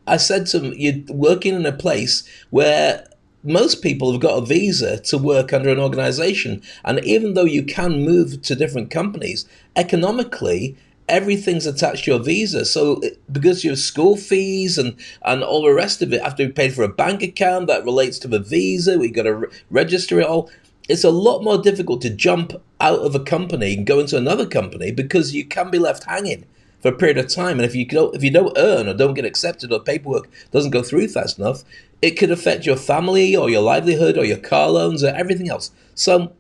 Speaker 1: I said to them, you're working in a place where most people have got a visa to work under an organization. And even though you can move to different companies, economically, everything's attached to your visa. So because your school fees and all the rest of it have to be paid for a bank account that relates to the visa, we got to register it all. It's a lot more difficult to jump out of a company and go into another company because you can be left hanging for a period of time. And if you don't earn or don't get accepted or paperwork doesn't go through fast enough, it could affect your family or your livelihood or your car loans or everything else. So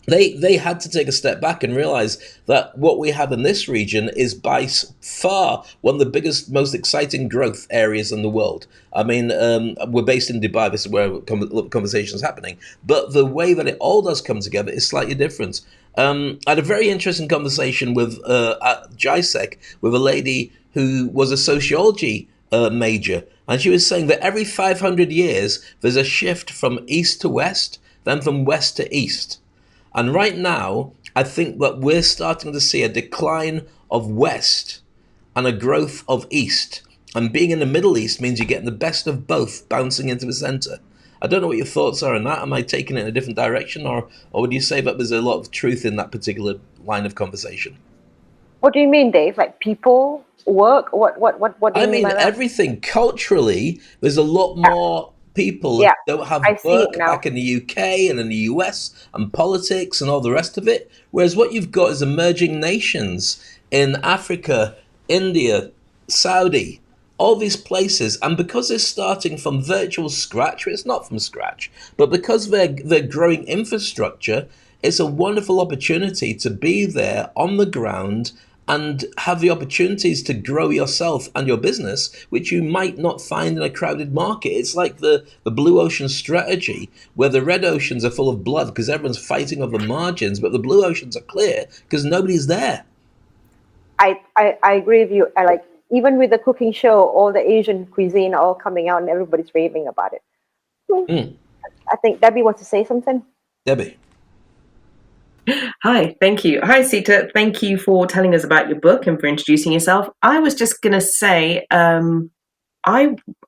Speaker 1: they had to take a step back and realize that what we have in this region is by far one of the biggest, most exciting growth areas in the world. I mean, we're based in Dubai. This is where the conversation is happening. But the way that it all does come together is slightly different. I had a very interesting conversation with at JISEC with a lady who was a sociology major. And she was saying that every 500 years, there's a shift from east to west, then from west to east. And right now, I think that we're starting to see a decline of West and a growth of East. And being in the Middle East means you're getting the best of both bouncing into the center. I don't know what your thoughts are on that. Am I taking it in a different direction? Or would you say that there's a lot of truth in that particular line of conversation?
Speaker 4: What do you mean, Dave? Like people, work? What do you mean by that?
Speaker 1: Everything. Culturally, there's a lot more people who don't have work back in the UK and in the US and politics and all the rest of it. Whereas what you've got is emerging nations in Africa, India, Saudi, all these places. And because they're starting from virtual scratch, it's not from scratch, but because they're growing infrastructure, it's a wonderful opportunity to be there on the ground and have the opportunities to grow yourself and your business, which you might not find in a crowded market. It's like the blue ocean strategy, where the red oceans are full of blood because everyone's fighting over the margins, but the blue oceans are clear because nobody's there.
Speaker 4: I agree with you. I like, even with the cooking show, all the Asian cuisine are all coming out and everybody's raving about it. I think Debbie wants to say something.
Speaker 1: Debbie.
Speaker 3: Hi, thank you. Hi, Sita. Thank you for telling us about your book and for introducing yourself. I was just going to say, I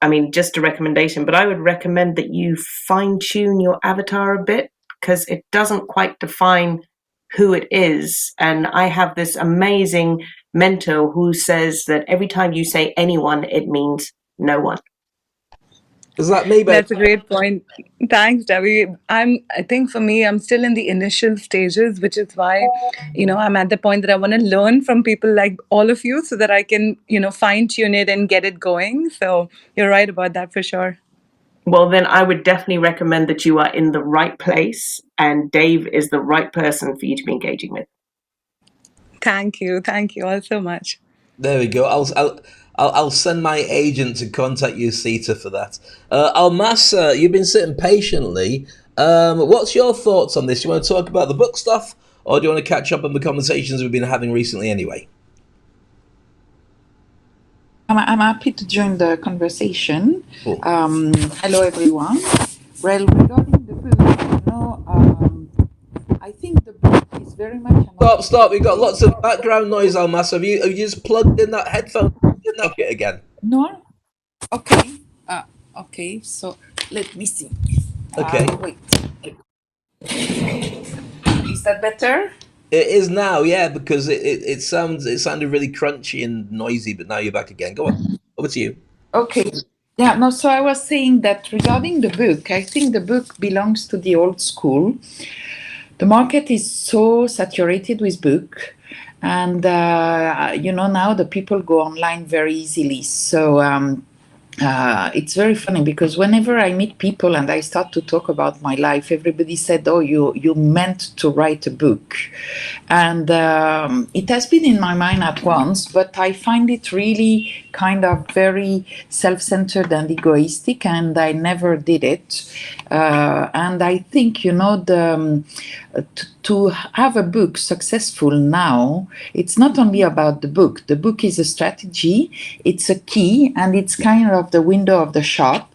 Speaker 3: mean, just a recommendation, but I would recommend that you fine-tune your avatar a bit because it doesn't quite define who it is. And I have this amazing mentor who says that every time you say anyone, it means no one.
Speaker 1: Is that me, babe?
Speaker 2: That's a great point. Thanks, Debbie. I think for me, I'm still in the initial stages, which is why, I'm at the point that I want to learn from people like all of you so that I can, fine tune it and get it going. So you're right about that for sure.
Speaker 3: Well, then I would definitely recommend that you are in the right place and Dave is the right person for you to be engaging with.
Speaker 2: Thank you. Thank you all so much.
Speaker 1: There we go. I'll send my agent to contact you, Sita, for that. Almas, you've been sitting patiently. What's your thoughts on this? You want to talk about the book stuff, or do you want to catch up on the conversations we've been having recently anyway?
Speaker 5: I'm happy to join the conversation.
Speaker 1: Cool.
Speaker 5: Hello, everyone. Well, regarding the book, I think the book is very much...
Speaker 1: Stop. We've got lots of background noise, Almas. Have you just plugged in that headphone socket again?
Speaker 5: No? Okay. Okay, so let me see.
Speaker 1: Okay.
Speaker 5: Wait. Is that better?
Speaker 1: It is now, yeah, because it sounded really crunchy and noisy, but now you're back again. Go on, over to you.
Speaker 5: Okay. Yeah, no, so I was saying that regarding the book, I think the book belongs to the old school. The market is so saturated with book, and now the people go online very easily. So it's very funny because whenever I meet people and I start to talk about my life, everybody said, "Oh, you meant to write a book," and it has been in my mind at once, but I find it really kind of very self-centered and egoistic, and I never did it. And I think to have a book successful now, it's not only about the book. The book is a strategy, it's a key, and it's kind of the window of the shop.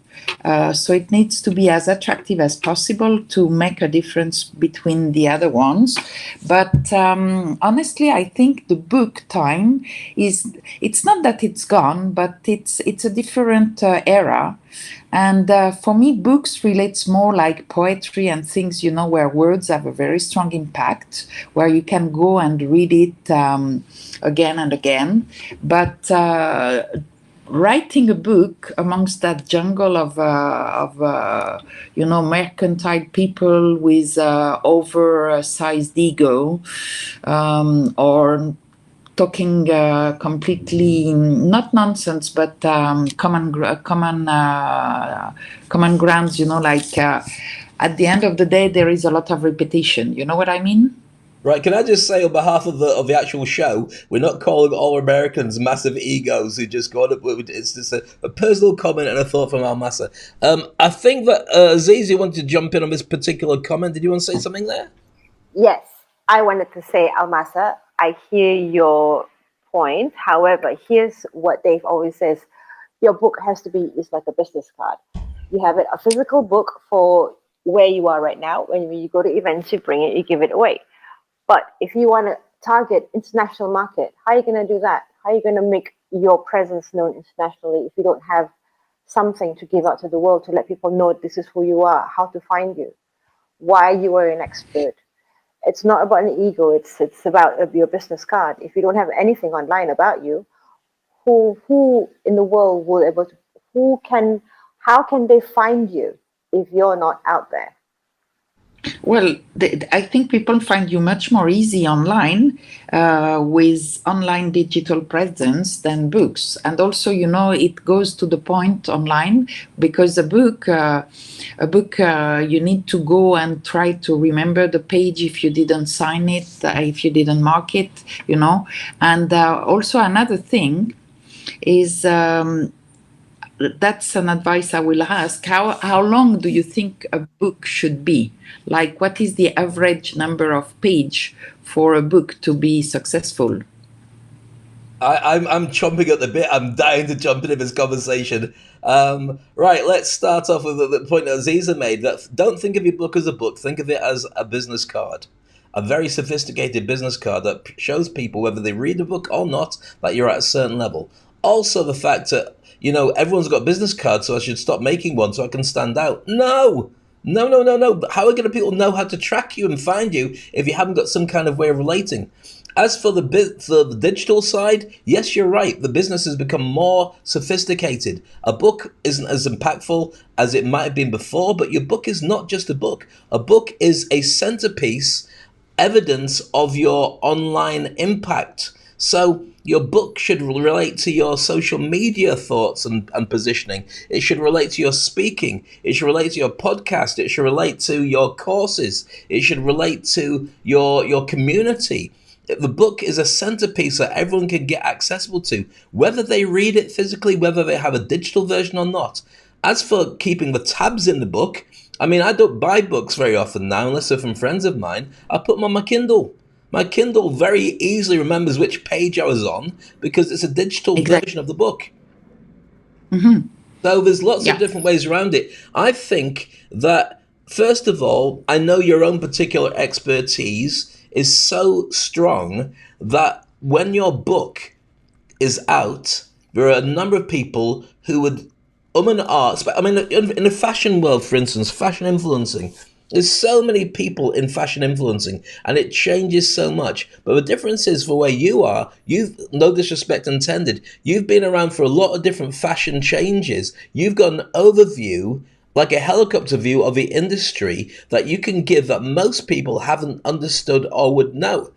Speaker 5: So it needs to be as attractive as possible to make a difference between the other ones. But honestly, I think the book time it's not that it's gone, but it's a different era. And for me, books relates more like poetry and things, where words have a very strong impact, where you can go and read it again and again. But writing a book amongst that jungle of mercantile people with oversized ego, or talking completely not nonsense, but common grounds. Like at the end of the day, there is a lot of repetition. You know what I mean?
Speaker 1: Right, can I just say on behalf of the actual show, we're not calling all Americans massive egos who just got up with it's just a personal comment and a thought from Almasa. I think that Zizi wanted to jump in on this particular comment. Did you want to say something there?
Speaker 4: Yes, I wanted to say, Almasa, I hear your point. However, here's what Dave always says: your book has to be is like a business card. You have a physical book for where you are right now. When you go to events, you bring it, you give it away. But if you want to target international market, how are you going to do that? How are you going to make your presence known internationally if you don't have something to give out to the world to let people know this is who you are, how to find you, why you are an expert? It's not about an ego. It's about your business card. If you don't have anything online about you, who in the world will able to? How can they find you if you're not out there?
Speaker 5: Well, I think people find you much more easy online with online digital presence than books. And also, it goes to the point online because a book, you need to go and try to remember the page if you didn't sign it, if you didn't mark it, And also another thing is, that's an advice I will ask. How long do you think a book should be? Like, what is the average number of page for a book to be successful?
Speaker 1: I'm chomping at the bit. I'm dying to jump into this conversation. Right, let's start off with the point that Aziza made. That don't think of your book as a book. Think of it as a business card, a very sophisticated business card that shows people whether they read the book or not that you're at a certain level. Also, the fact that everyone's got business cards, so I should stop making one so I can stand out. No. No, no, no, no. How are going to people know how to track you and find you if you haven't got some kind of way of relating? As for the digital side, yes, you're right. The business has become more sophisticated. A book isn't as impactful as it might have been before, but your book is not just a book. A book is a centerpiece, evidence of your online impact. So your book should relate to your social media thoughts and positioning. It should relate to your speaking. It should relate to your podcast. It should relate to your courses. It should relate to your community. The book is a centerpiece that everyone can get accessible to, whether they read it physically, whether they have a digital version or not. As for keeping the tabs in the book, I mean, I don't buy books very often now, unless they're from friends of mine. I put them on my Kindle. My Kindle very easily remembers which page I was on because it's a digital version of the book.
Speaker 5: Mm-hmm.
Speaker 1: So there's lots of different ways around it. I think that, first of all, I know your own particular expertise is so strong that when your book is out, there are a number of people who would and ahs. I mean, in the fashion world, for instance, fashion influencing, There's so many people in fashion influencing, and it changes so much. But the difference is for where you are, you've, no disrespect intended, you've been around for a lot of different fashion changes. You've got an overview, like a helicopter view of the industry that you can give that most people haven't understood or would know.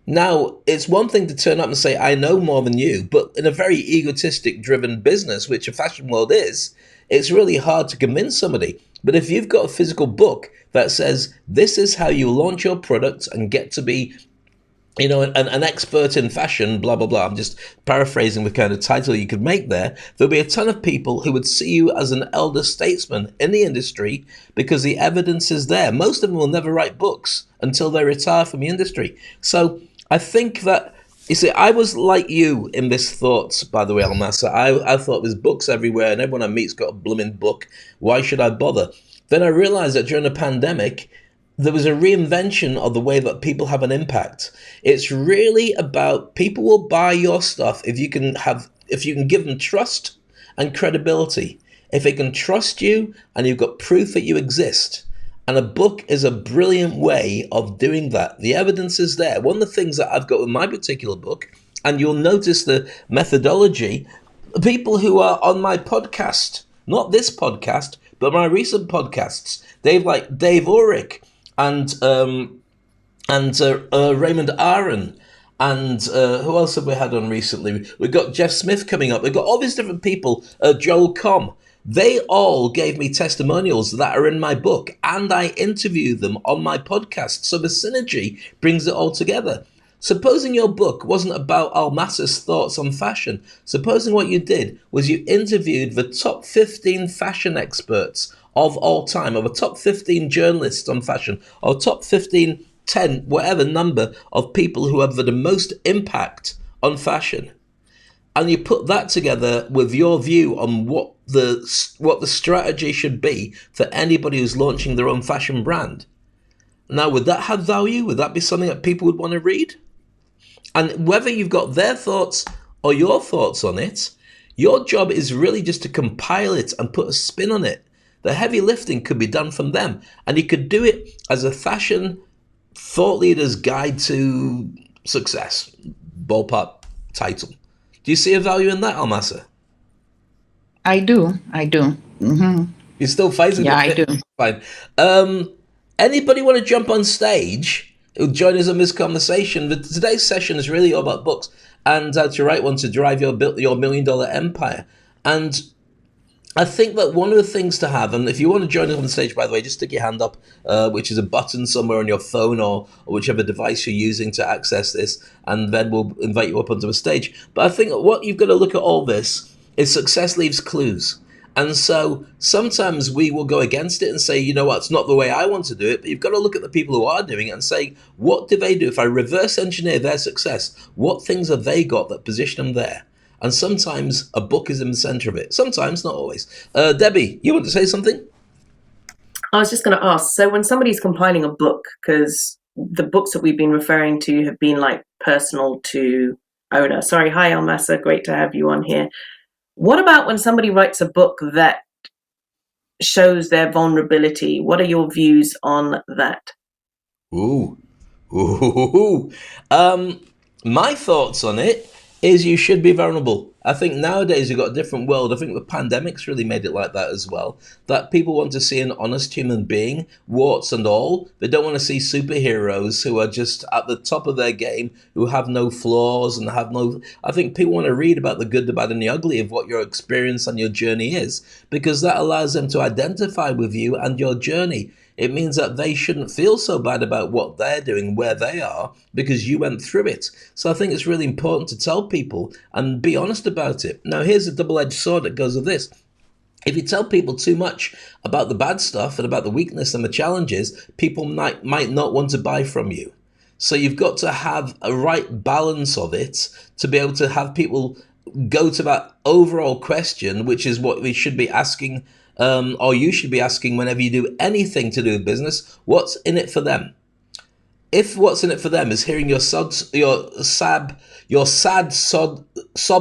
Speaker 1: Now, it's one thing to turn up and say, I know more than you, but in a very egotistic driven business, which a fashion world is, it's really hard to convince somebody. But if you've got a physical book that says, this is how you launch your products and get to be, you know, an expert in fashion, blah, blah, blah. I'm just paraphrasing the kind of title you could make there. There'll be a ton of people who would see you as an elder statesman in the industry because the evidence is there. Most of them will never write books until they retire from the industry. So I think that, you see, I was like you in this thought, by the way, Almasa. I thought there's books everywhere and everyone I meet's got a blooming book. Why should I bother? Then I realized that during the pandemic, there was a reinvention of the way that people have an impact. It's really about people will buy your stuff if you can give them trust and credibility. If they can trust you and you've got proof that you exist. And a book is a brilliant way of doing that. The evidence is there. One of the things that I've got with my particular book, and you'll notice the methodology, people who are on my podcast, not this podcast, but my recent podcasts, they've like Dave Ulrich and Raymond Aaron. And who else have we had on recently? We've got Jeff Smith coming up. We've got all these different people, Joel Comm. They all gave me testimonials that are in my book, and I interviewed them on my podcast. So the synergy brings it all together. Supposing your book wasn't about Almasa's thoughts on fashion, supposing what you did was you interviewed the top 15 fashion experts of all time, or the top 15 journalists on fashion, or top 15, 10, whatever number of people who have the most impact on fashion. And you put that together with your view on what the strategy should be for anybody who's launching their own fashion brand. Now, would that have value? Would that be something that people would want to read? And whether you've got their thoughts or your thoughts on it, your job is really just to compile it and put a spin on it. The heavy lifting could be done from them. And you could do it as a fashion thought leader's guide to success. Ballpark title. Do you see a value in that, Almasa?
Speaker 5: I do. Mm-hmm.
Speaker 1: You're still fighting?
Speaker 5: Yeah, I do.
Speaker 1: Fine. Anybody want to jump on stage? Join us in this conversation. Today's session is really all about books and how to write one to drive your $1 million empire. And I think that one of the things to have, and if you want to join us on stage, by the way, just stick your hand up, which is a button somewhere on your phone or whichever device you're using to access this, and then we'll invite you up onto the stage. But I think what you've got to look at all this is success leaves clues. And so sometimes we will go against it and say, you know what, it's not the way I want to do it. But you've got to look at the people who are doing it and say, what do they do? If I reverse engineer their success, what things have they got that position them there? And sometimes a book is in the center of it. Sometimes, not always. Debbie, you want to say something?
Speaker 3: I was just going to ask, so when somebody's compiling a book, because the books that we've been referring to have been like personal to owner. Sorry, hi, Almasa, great to have you on here. What about when somebody writes a book that shows their vulnerability? What are your views on that?
Speaker 1: Ooh. My thoughts on it is you should be vulnerable. I think nowadays you've got a different world. I think the pandemic's really made it like that as well. That people want to see an honest human being, warts and all. They don't want to see superheroes who are just at the top of their game, who have no flaws and have no... I think people want to read about the good, the bad and the ugly of what your experience and your journey is, because that allows them to identify with you and your journey. It means that they shouldn't feel so bad about what they're doing, where they are, because you went through it. So I think it's really important to tell people and be honest about it. Now, here's a double-edged sword that goes with this. If you tell people too much about the bad stuff and about the weakness and the challenges, people might not want to buy from you. So you've got to have a right balance of it to be able to have people go to that overall question, which is what we should be asking, or you should be asking whenever you do anything to do with business. What's in it for them? if what's in it for them is hearing your sad sob story, your sad sod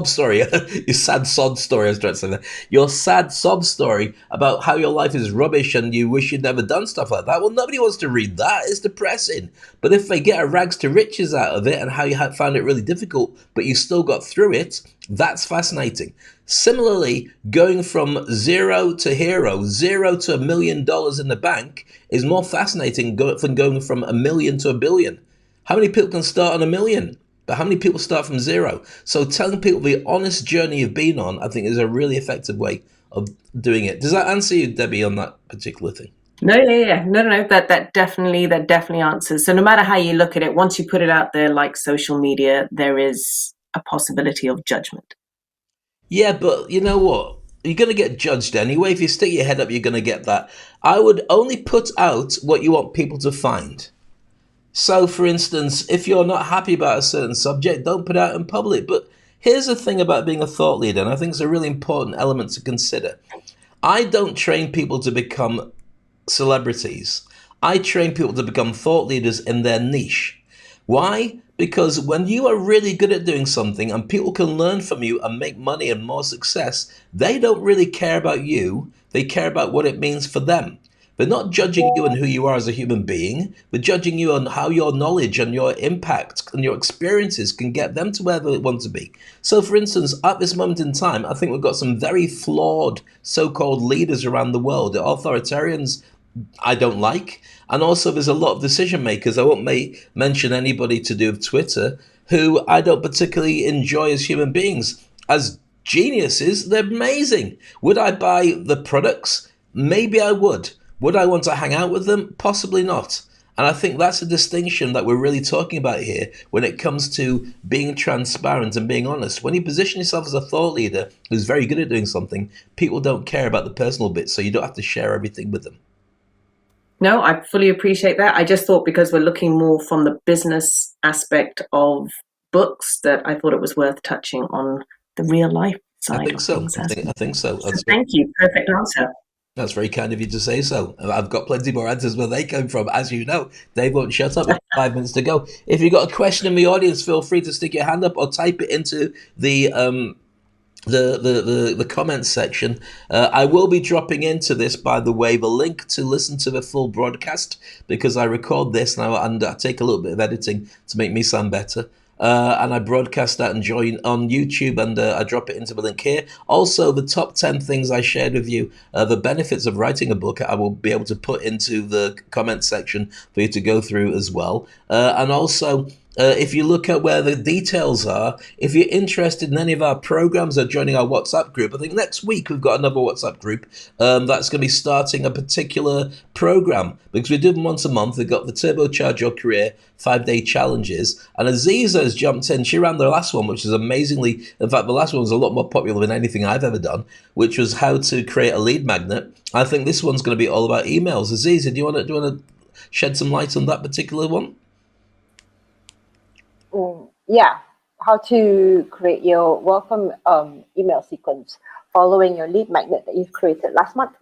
Speaker 1: story, I was trying to say that, your sad sob story about how your life is rubbish and you wish you'd never done stuff like that, well, nobody wants to read that. It's depressing. But if they get a rags to riches out of it and how you found it really difficult, but you still got through it, that's fascinating. Similarly, going from zero to hero, $0 to $1 million in the bank, is more fascinating than going from 1 million to 1 billion. How many people can start on 1 million? But how many people start from zero? So telling people the honest journey you've been on, I think, is a really effective way of doing it. Does that answer you, Debbie, on that particular thing?
Speaker 3: No. That definitely answers. So no matter how you look at it, once you put it out there, like social media, there is a possibility of judgment.
Speaker 1: Yeah, but you know what? You're going to get judged anyway. If you stick your head up, you're going to get that. I would only put out what you want people to find. So, for instance, if you're not happy about a certain subject, don't put it out in public. But here's the thing about being a thought leader, and I think it's a really important element to consider. I don't train people to become celebrities. I train people to become thought leaders in their niche. Why? Because when you are really good at doing something and people can learn from you and make money and more success, they don't really care about you. They care about what it means for them. They're not judging you and who you are as a human being. They're judging you on how your knowledge and your impact and your experiences can get them to where they want to be. So, for instance, at this moment in time, I think we've got some very flawed so-called leaders around the world. The authoritarians I don't like. And also there's a lot of decision makers, I won't mention anybody to do with Twitter, who I don't particularly enjoy as human beings. As geniuses, they're amazing. Would I buy the products? Maybe I would. Would I want to hang out with them? Possibly not. And I think that's a distinction that we're really talking about here when it comes to being transparent and being honest. When you position yourself as a thought leader who's very good at doing something, people don't care about the personal bits, so you don't have to share everything with them.
Speaker 3: No, I fully appreciate that. I just thought because we're looking more from the business aspect of books that I thought it was worth touching on the real life side.
Speaker 1: I think so. I think so.
Speaker 3: Thank you. Perfect answer.
Speaker 1: That's very kind of you to say so. I've got plenty more answers where they came from. As you know, Dave won't shut up. 5 minutes to go. If you've got a question in the audience, feel free to stick your hand up or type it into the comments section. I will be dropping into this, by the way, the link to listen to the full broadcast, because I record this now and I take a little bit of editing to make me sound better. And I broadcast that and join on YouTube, and I drop it into the link here. Also, the top 10 things I shared with you, the benefits of writing a book, I will be able to put into the comment section for you to go through as well. And also, if you look at where the details are, if you're interested in any of our programs or joining our WhatsApp group, I think next week we've got another WhatsApp group that's going to be starting a particular program, because we do them once a month. We've got the Turbocharge Your Career 5-day challenges, and Aziza has jumped in. She ran the last one, which is amazingly, in fact, the last one was a lot more popular than anything I've ever done, which was how to create a lead magnet. I think this one's going to be all about emails. Aziza, do you want to shed some light on that particular one?
Speaker 4: Yeah, how to create your welcome email sequence following your lead magnet that you've created last month.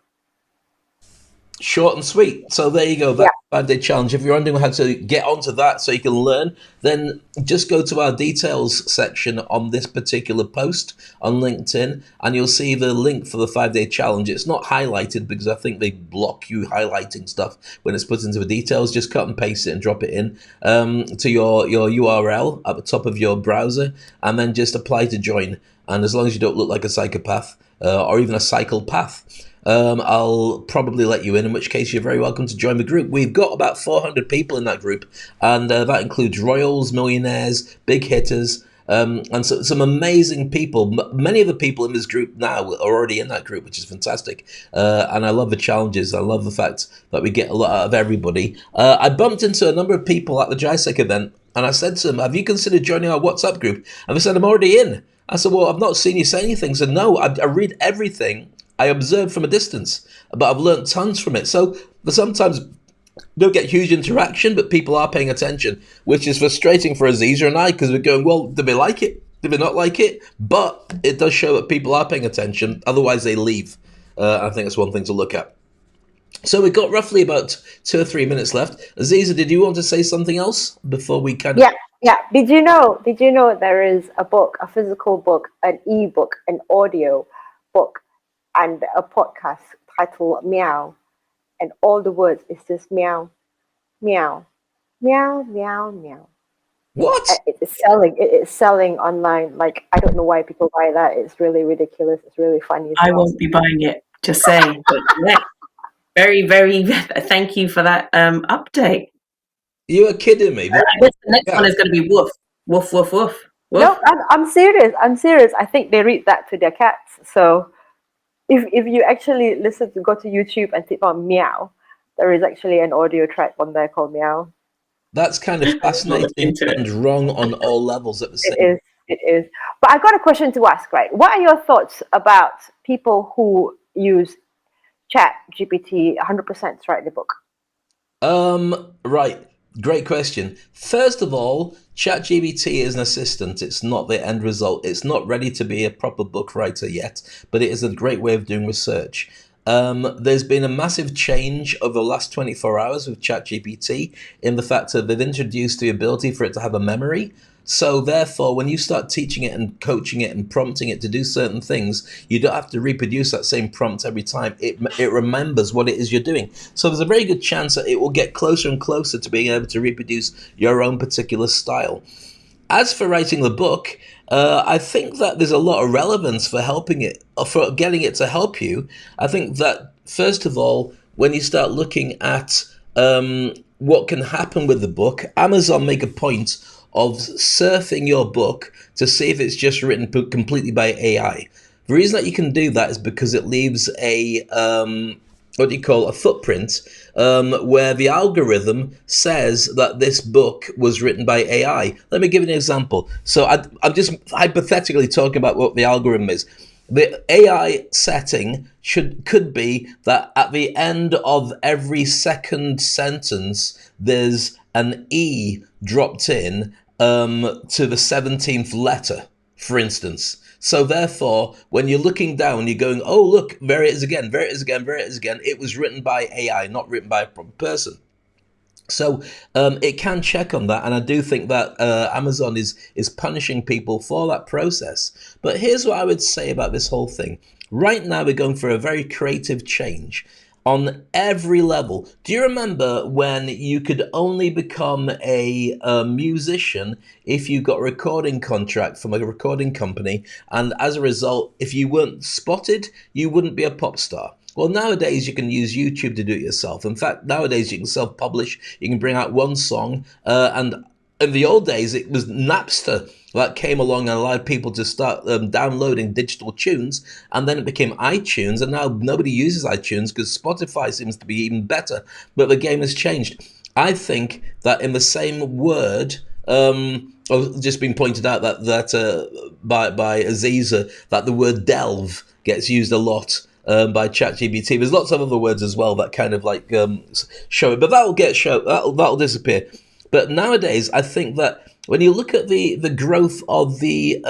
Speaker 1: Short and sweet. So there you go. That 5-day challenge. If you're wondering how to get onto that so you can learn, then just go to our details section on this particular post on LinkedIn, and you'll see the link for the 5-day challenge. It's not highlighted because I think they block you highlighting stuff when it's put into the details. Just cut and paste it and drop it in to your URL at the top of your browser, and then just apply to join. And as long as you don't look like a psychopath or even a psychopath, I'll probably let you in which case you're very welcome to join the group. We've got about 400 people in that group, and that includes royals, millionaires, big hitters, and so some amazing people. Many of the people in this group now are already in that group, which is fantastic. And I love the challenges. I love the fact that we get a lot out of everybody. I bumped into a number of people at the JISEC event, and I said to them, have you considered joining our WhatsApp group? And they said, I'm already in. I said, well, I've not seen you say anything. So no, I read everything. I observe from a distance, but I've learned tons from it. So sometimes don't get huge interaction, but people are paying attention, which is frustrating for Aziza and I, because we're going, well, do they like it? Do they not like it? But it does show that people are paying attention. Otherwise, they leave. I think that's one thing to look at. So we've got roughly about 2 or 3 minutes left. Aziza, did you want to say something else before we kind of...
Speaker 4: Yeah, yeah. Did you know? Did you know there is a book, a physical book, an e-book, an audio book, and a podcast titled Meow, and all the words is just meow, meow, meow, meow, meow.
Speaker 1: What?
Speaker 4: It's selling. It is selling online. Like, I don't know why people buy that. It's really ridiculous. It's really funny as
Speaker 3: I
Speaker 4: well.
Speaker 3: won't be buying it, just saying. But yeah, very, very thank you for that update.
Speaker 1: You are kidding me.
Speaker 3: I guess the next
Speaker 1: Yeah.
Speaker 3: one is going to be woof, woof, woof, woof, woof.
Speaker 4: No, I'm serious. I'm serious. I think they read that to their cats. So if you actually go to YouTube and type on meow, there is actually an audio track on there called Meow.
Speaker 1: That's kind of
Speaker 3: I'll look
Speaker 1: fascinating
Speaker 3: into it.
Speaker 1: and wrong on all levels at the same
Speaker 4: It is. It is. But I got a question to ask, right? What are your thoughts about people who use Chat GPT 100% to write the book?
Speaker 1: Right. Great question. First of all, ChatGPT is an assistant. It's not the end result. It's not ready to be a proper book writer yet, but it is a great way of doing research. There's been a massive change over the last 24 hours with ChatGPT in the fact that they've introduced the ability for it to have a memory. So therefore, when you start teaching it and coaching it and prompting it to do certain things, you don't have to reproduce that same prompt every time. It remembers what it is you're doing. So there's a very good chance that it will get closer and closer to being able to reproduce your own particular style. As for writing the book, I think that there's a lot of relevance for helping it, for getting it to help you. I think that, first of all, when you start looking at what can happen with the book, Amazon make a point of surfing your book to see if it's just written completely by AI. The reason that you can do that is because it leaves a what do you call a footprint where the algorithm says that this book was written by AI. Let me give you an example. So I'm just hypothetically talking about what the algorithm is. The AI setting could be that at the end of every second sentence, there's an E dropped in to the 17th letter, for instance. So therefore, when you're looking down, you're going, oh, look, there it is again, there it is again, there it is again. It was written by AI, not written by a proper person. So it can check on that, and I do think that Amazon is punishing people for that process. But here's what I would say about this whole thing. Right now, we're going for a very creative change on every level. Do you remember when you could only become a musician if you got a recording contract from a recording company, and as a result, if you weren't spotted, you wouldn't be a pop star? Well, nowadays you can use YouTube to do it yourself. In fact, nowadays you can self-publish. You can bring out one song, and in the old days it was Napster that came along and allowed people to start downloading digital tunes, and then it became iTunes, and now nobody uses iTunes because Spotify seems to be even better. But the game has changed. I think that in the same word, just been pointed out that by Aziza, that the word delve gets used a lot by ChatGPT. There's lots of other words as well that kind of like show it, but that'll disappear. But nowadays, I think that when you look at the growth of the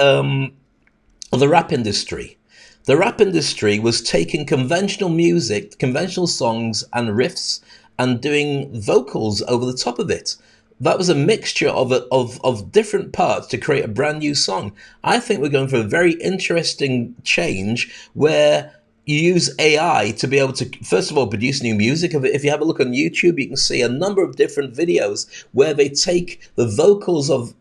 Speaker 1: rap industry, the rap industry was taking conventional music, conventional songs and riffs, and doing vocals over the top of it. That was a mixture of different parts to create a brand new song. I think we're going for a very interesting change where you use AI to be able to, first of all, produce new music. If you have a look on YouTube, you can see a number of different videos where they take the vocals of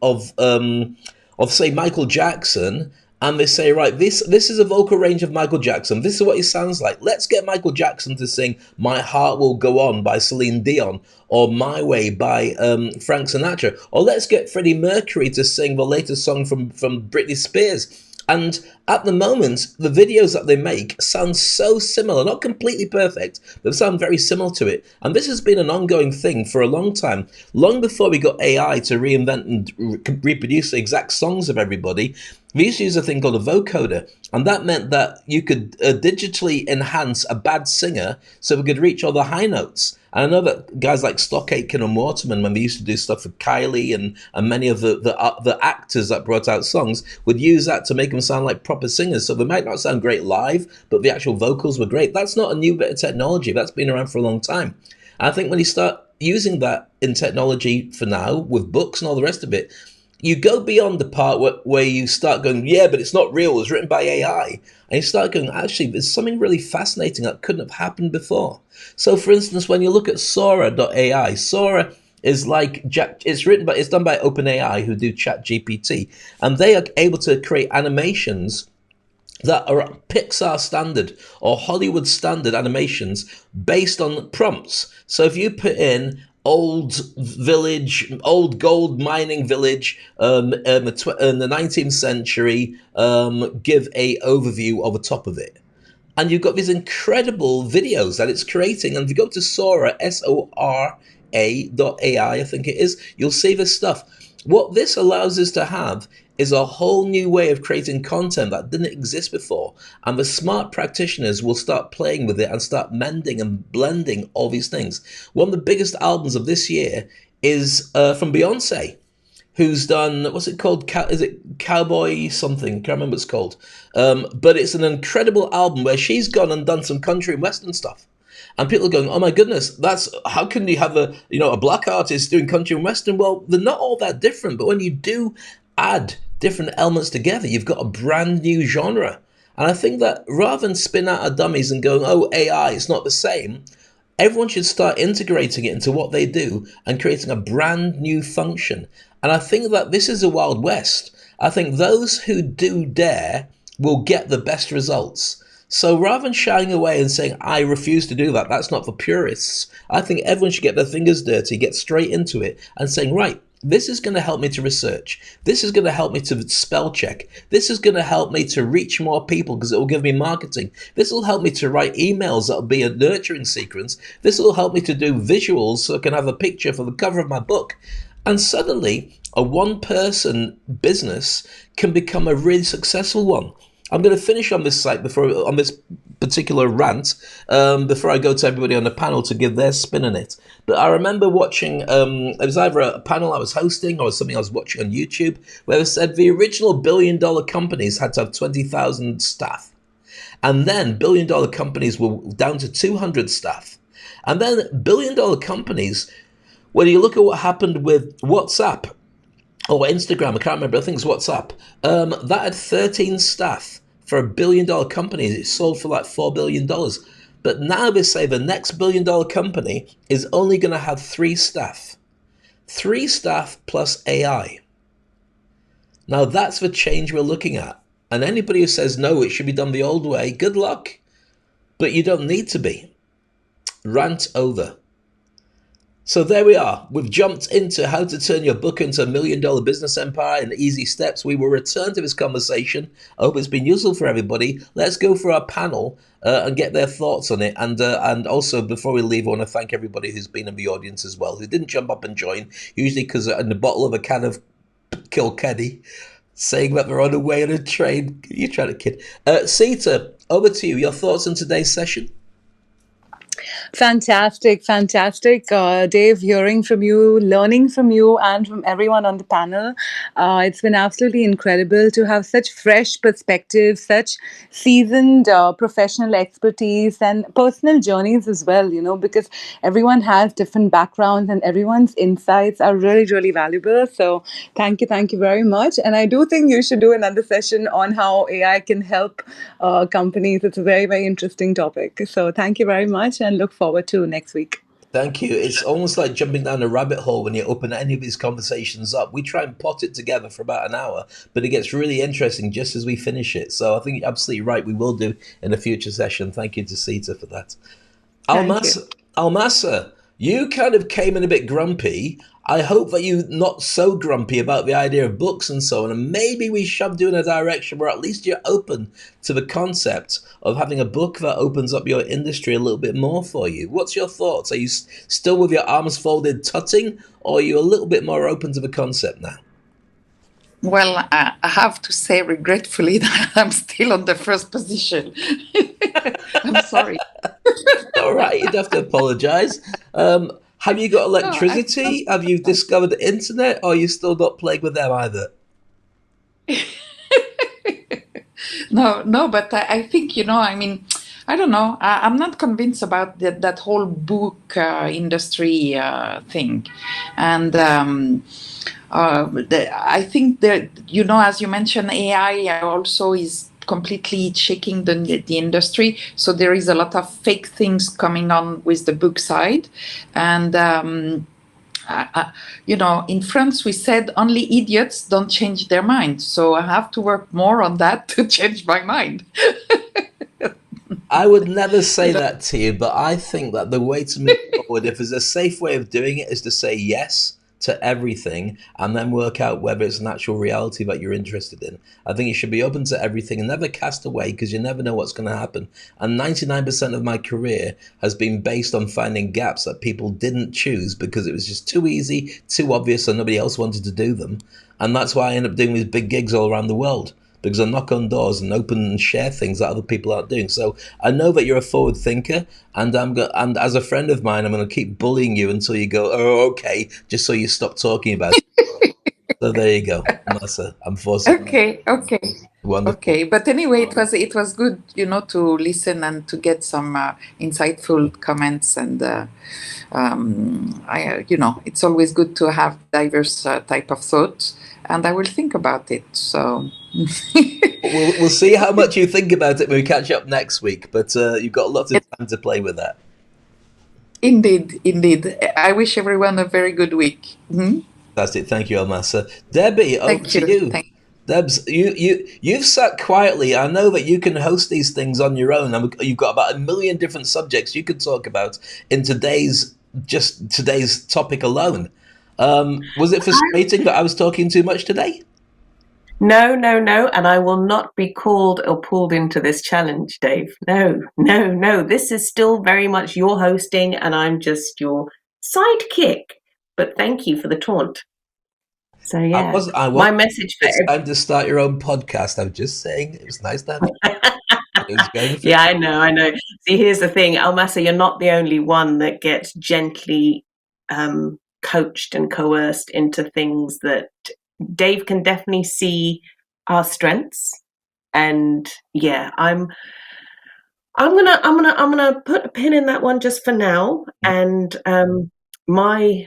Speaker 1: say Michael Jackson, and they say, right, this is a vocal range of Michael Jackson. This is what he sounds like. Let's get Michael Jackson to sing "My Heart Will Go On" by Celine Dion, or "My Way" by Frank Sinatra, or let's get Freddie Mercury to sing the latest song from Britney Spears. And at the moment, the videos that they make sound so similar, not completely perfect, but sound very similar to it. And this has been an ongoing thing for a long time. Long before we got AI to reinvent and reproduce the exact songs of everybody, We used to use a thing called a vocoder, and that meant that you could digitally enhance a bad singer so we could reach all the high notes. And I know that guys like Stock Aitken and Waterman, when they used to do stuff for Kylie and many of the actors that brought out songs, would use that to make them sound like proper singers. So they might not sound great live, but the actual vocals were great. That's not a new bit of technology. That's been around for a long time. And I think when you start using that in technology for now, with books and all the rest of it, you go beyond the part where you start going, yeah, but it's not real, it was written by AI. And you start going, actually, there's something really fascinating that couldn't have happened before. So, for instance, when you look at Sora.ai, Sora is like, it's done by OpenAI, who do Chat GPT, and they are able to create animations that are Pixar standard or Hollywood standard animations based on prompts. So if you put in old gold mining village in the 19th century, give a overview of the top of it. And you've got these incredible videos that it's creating. And if you go to Sora, SORA.ai, I think it is, you'll see this stuff. What this allows us to have is a whole new way of creating content that didn't exist before. And the smart practitioners will start playing with it and start mending and blending all these things. One of the biggest albums of this year is from Beyonce, who's done, what's it called? Is it Cowboy something? Can't remember what it's called. But it's an incredible album where she's gone and done some country and western stuff. And people are going, oh my goodness, that's, how can you have a black artist doing country and western? Well, they're not all that different, but when you do add different elements together, you've got a brand new genre. And I think that rather than spin out our dummies and going, oh, AI, it's not the same, everyone should start integrating it into what they do and creating a brand new function. And I think that this is a Wild West. I think those who do dare will get the best results. So rather than shying away and saying, I refuse to do that, that's not for purists, I think everyone should get their fingers dirty, get straight into it and saying, right, this is going to help me to research. This is going to help me to spell check. This is going to help me to reach more people because it will give me marketing. This will help me to write emails that will be a nurturing sequence. This will help me to do visuals so I can have a picture for the cover of my book. And suddenly, a one-person business can become a really successful one. I'm going to finish on this site on this particular rant before I go to everybody on the panel to give their spin on it. But I remember watching, it was either a panel I was hosting or something I was watching on YouTube, where they said the original billion-dollar companies had to have 20,000 staff. And then billion-dollar companies were down to 200 staff. And then billion-dollar companies, when you look at what happened with WhatsApp, or Instagram, I can't remember, I think it's WhatsApp, that had 13 staff for $1 billion company. It sold for like $4 billion. But now they say the next $1 billion company is only going to have 3 staff. 3 staff plus AI. Now that's the change we're looking at. And anybody who says, no, it should be done the old way, good luck. But you don't need to be. Rant over. So there we are. We've jumped into how to turn your book into $1 million business empire in easy steps. We will return to this conversation. I hope it's been useful for everybody. Let's go for our panel and get their thoughts on it. And also, before we leave, I want to thank everybody who's been in the audience as well, who didn't jump up and join, usually because in the bottle of a can of Kilkenny, saying that they're on the way on a train. You're trying to kid. Sita, over to you. Your thoughts on today's session?
Speaker 2: Fantastic. Dave, hearing from you, learning from you, and from everyone on the panel. It's been absolutely incredible to have such fresh perspectives, such seasoned professional expertise, and personal journeys as well, because everyone has different backgrounds and everyone's insights are really, really valuable. So thank you very much. And I do think you should do another session on how AI can help companies. It's a very, very interesting topic. So thank you very much and look forward to next week.
Speaker 1: Thank you. It's almost like jumping down a rabbit hole when you open any of these conversations up. We try and pot it together for about an hour, but it gets really interesting just as we finish it. So I think you're absolutely right. We will do in a future session. Thank you to Sita for that. Almasa, you kind of came in a bit grumpy. I hope that you're not so grumpy about the idea of books and so on, and maybe we shoved you in a direction where at least you're open to the concept of having a book that opens up your industry a little bit more for you. What's your thoughts? Are you still with your arms folded tutting, or are you a little bit more open to the concept now?
Speaker 5: Well, I have to say regretfully that I'm still on the first position. I'm sorry.
Speaker 1: All right, you'd have to apologise. Have you got
Speaker 5: No, I
Speaker 1: electricity? Have you discovered the internet? Or are you still not playing with them either?
Speaker 5: no, but I think, I mean, I don't know. I'm not convinced about that whole book industry thing. And I think that, as you mentioned, AI also is completely shaking the industry. So there is a lot of fake things coming on with the book side. And, in France, we said only idiots don't change their mind. So I have to work more on that to change my mind.
Speaker 1: I would never say that to you, but I think that the way to move forward, if there's a safe way of doing it, is to say yes to everything and then work out whether it's an actual reality that you're interested in. I think you should be open to everything and never cast away, because you never know what's going to happen. And 99% of my career has been based on finding gaps that people didn't choose because it was just too easy, too obvious, and nobody else wanted to do them. And that's why I end up doing these big gigs all around the world, because I knock on doors and open and share things that other people aren't doing. So I know that you're a forward thinker, and and as a friend of mine, I'm going to keep bullying you until you go, oh, okay, just so you stop talking about it. So there you go, Massa. I'm forcing.
Speaker 5: Okay.
Speaker 1: Wonderful.
Speaker 5: Okay, but anyway, it was good, to listen and to get some insightful comments, and it's always good to have diverse type of thought, and I will think about it. So
Speaker 1: We'll see how much you think about it when we catch up next week. But you've got lots of time to play with that.
Speaker 5: Indeed. I wish everyone a very good week.
Speaker 1: That's it. Thank you, Almasa. Debbie, over
Speaker 5: Thank
Speaker 1: to
Speaker 5: you.
Speaker 1: you. Debs, you've sat quietly. I know that you can host these things on your own. You've got about a million different subjects you could talk about in today's topic alone. Was it frustrating that I was talking too much today?
Speaker 3: No, and I will not be called or pulled into this challenge, Dave. No. This is still very much your hosting, and I'm just your sidekick. But thank you for the taunt. So yeah,
Speaker 1: I was.
Speaker 3: my message for
Speaker 1: It's time to start your own podcast. I'm just saying, it was nice to have. It was going
Speaker 3: yeah, I know. See, here's the thing, Almasa, you're not the only one that gets gently coached and coerced into things that Dave can definitely see our strengths. And yeah, I'm gonna put a pin in that one just for now. And my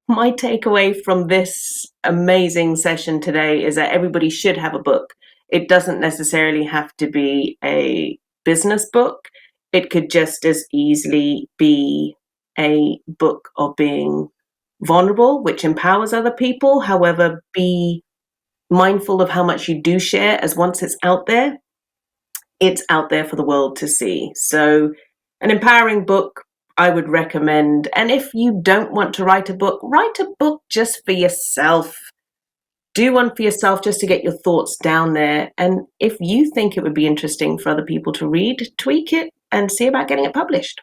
Speaker 3: takeaway from this amazing session today is that everybody should have a book. It doesn't necessarily have to be a business book. It could just as easily be a book of being vulnerable, which empowers other people. However, be mindful of how much you do share, as once it's out there for the world to see. So an empowering book I would recommend. And if you don't want to write a book just for yourself. Do one for yourself just to get your thoughts down there. And if you think it would be interesting for other people to read, tweak it and see about getting it published.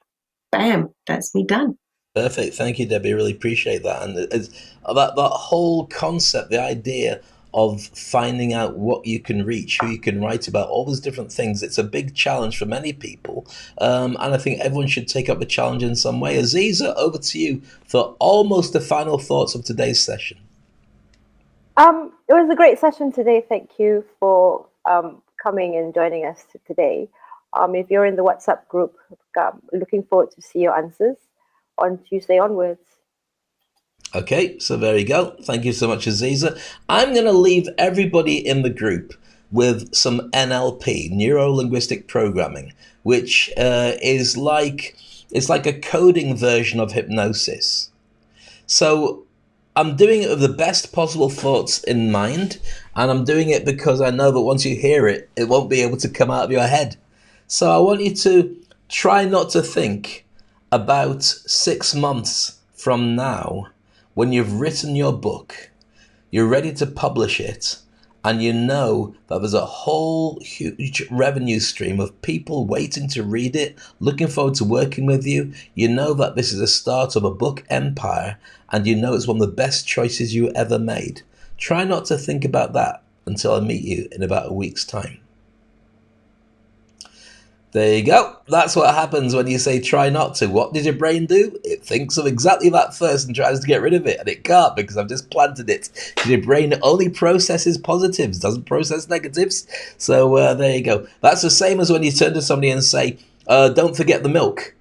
Speaker 3: Bam, that's me done.
Speaker 1: Perfect. Thank you, Debbie. Really appreciate that. And that whole concept, the idea of finding out what you can reach, who you can write about, all those different things. It's a big challenge for many people. And I think everyone should take up the challenge in some way. Aziza, over to you for almost the final thoughts of today's session.
Speaker 4: It was a great session today. Thank you for coming and joining us today. If you're in the WhatsApp group, looking forward to see your answers on Tuesday onwards.
Speaker 1: Okay, so there you go. Thank you so much, Aziza. I'm going to leave everybody in the group with some NLP, neuro-linguistic programming, which is like a coding version of hypnosis. So I'm doing it with the best possible thoughts in mind, and I'm doing it because I know that once you hear it, it won't be able to come out of your head. So I want you to try not to think about 6 months from now, when you've written your book, you're ready to publish it, and you know that there's a whole huge revenue stream of people waiting to read it, looking forward to working with you. You know that this is the start of a book empire, and you know it's one of the best choices you ever made. Try not to think about that until I meet you in about a week's time. There you go. That's what happens when you say try not to. What does your brain do? It thinks of exactly that first and tries to get rid of it, and it can't because I've just planted it. Because your brain only processes positives, doesn't process negatives. So there you go. That's the same as when you turn to somebody and say, don't forget the milk.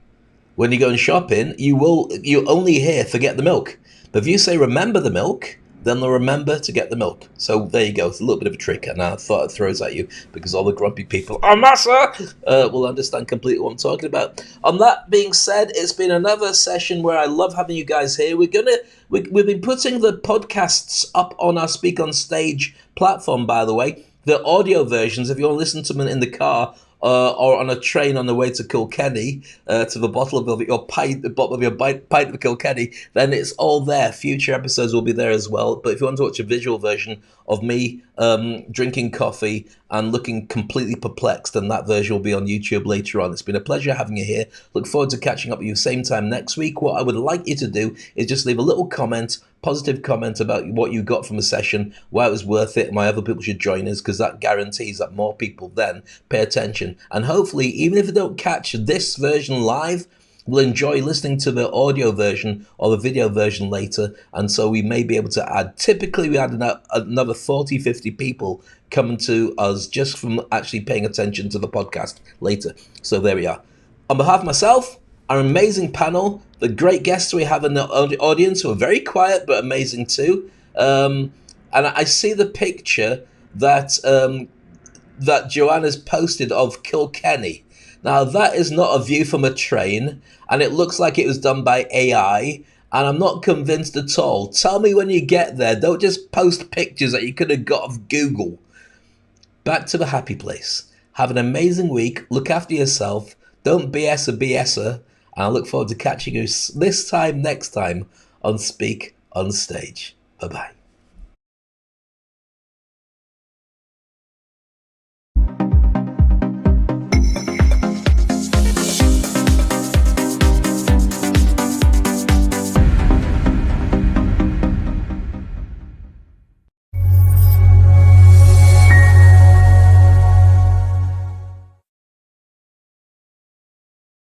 Speaker 1: When you're going shopping, you only hear forget the milk. But if you say remember the milk, then they'll remember to get the milk. So there you go. It's a little bit of a trick, and I thought I'd throw it at you because all the grumpy people, massa, will understand completely what I'm talking about. On that being said, it's been another session where I love having you guys here. We've been putting the podcasts up on our Speak on Stage platform, by the way. The audio versions, if you want to listen to them in the car, or on a train on the way to Kilkenny, to the bottom of your pint of Kilkenny, then it's all there. Future episodes will be there as well. But if you want to watch a visual version of me drinking coffee and looking completely perplexed, then that version will be on YouTube later on. It's been a pleasure having you here. Look forward to catching up with you same time next week. What I would like you to do is just leave a little comment, positive comment about what you got from the session, why it was worth it, and why other people should join us, because that guarantees that more people then pay attention. And hopefully, even if they don't catch this version live, will enjoy listening to the audio version or the video version later. And so we may be able to add, typically we add another 40, 50 people coming to us just from actually paying attention to the podcast later. So there we are. On behalf of myself, our amazing panel, the great guests we have in the audience who are very quiet but amazing too. And I see the picture that that Joanna's posted of Kilkenny. Now that is not a view from a train, and it looks like it was done by AI, and I'm not convinced at all. Tell me when you get there. Don't just post pictures that you could have got off Google. Back to the happy place. Have an amazing week. Look after yourself. Don't BS a BSer. And I look forward to catching you this time next time on Speak on Stage. Bye-bye.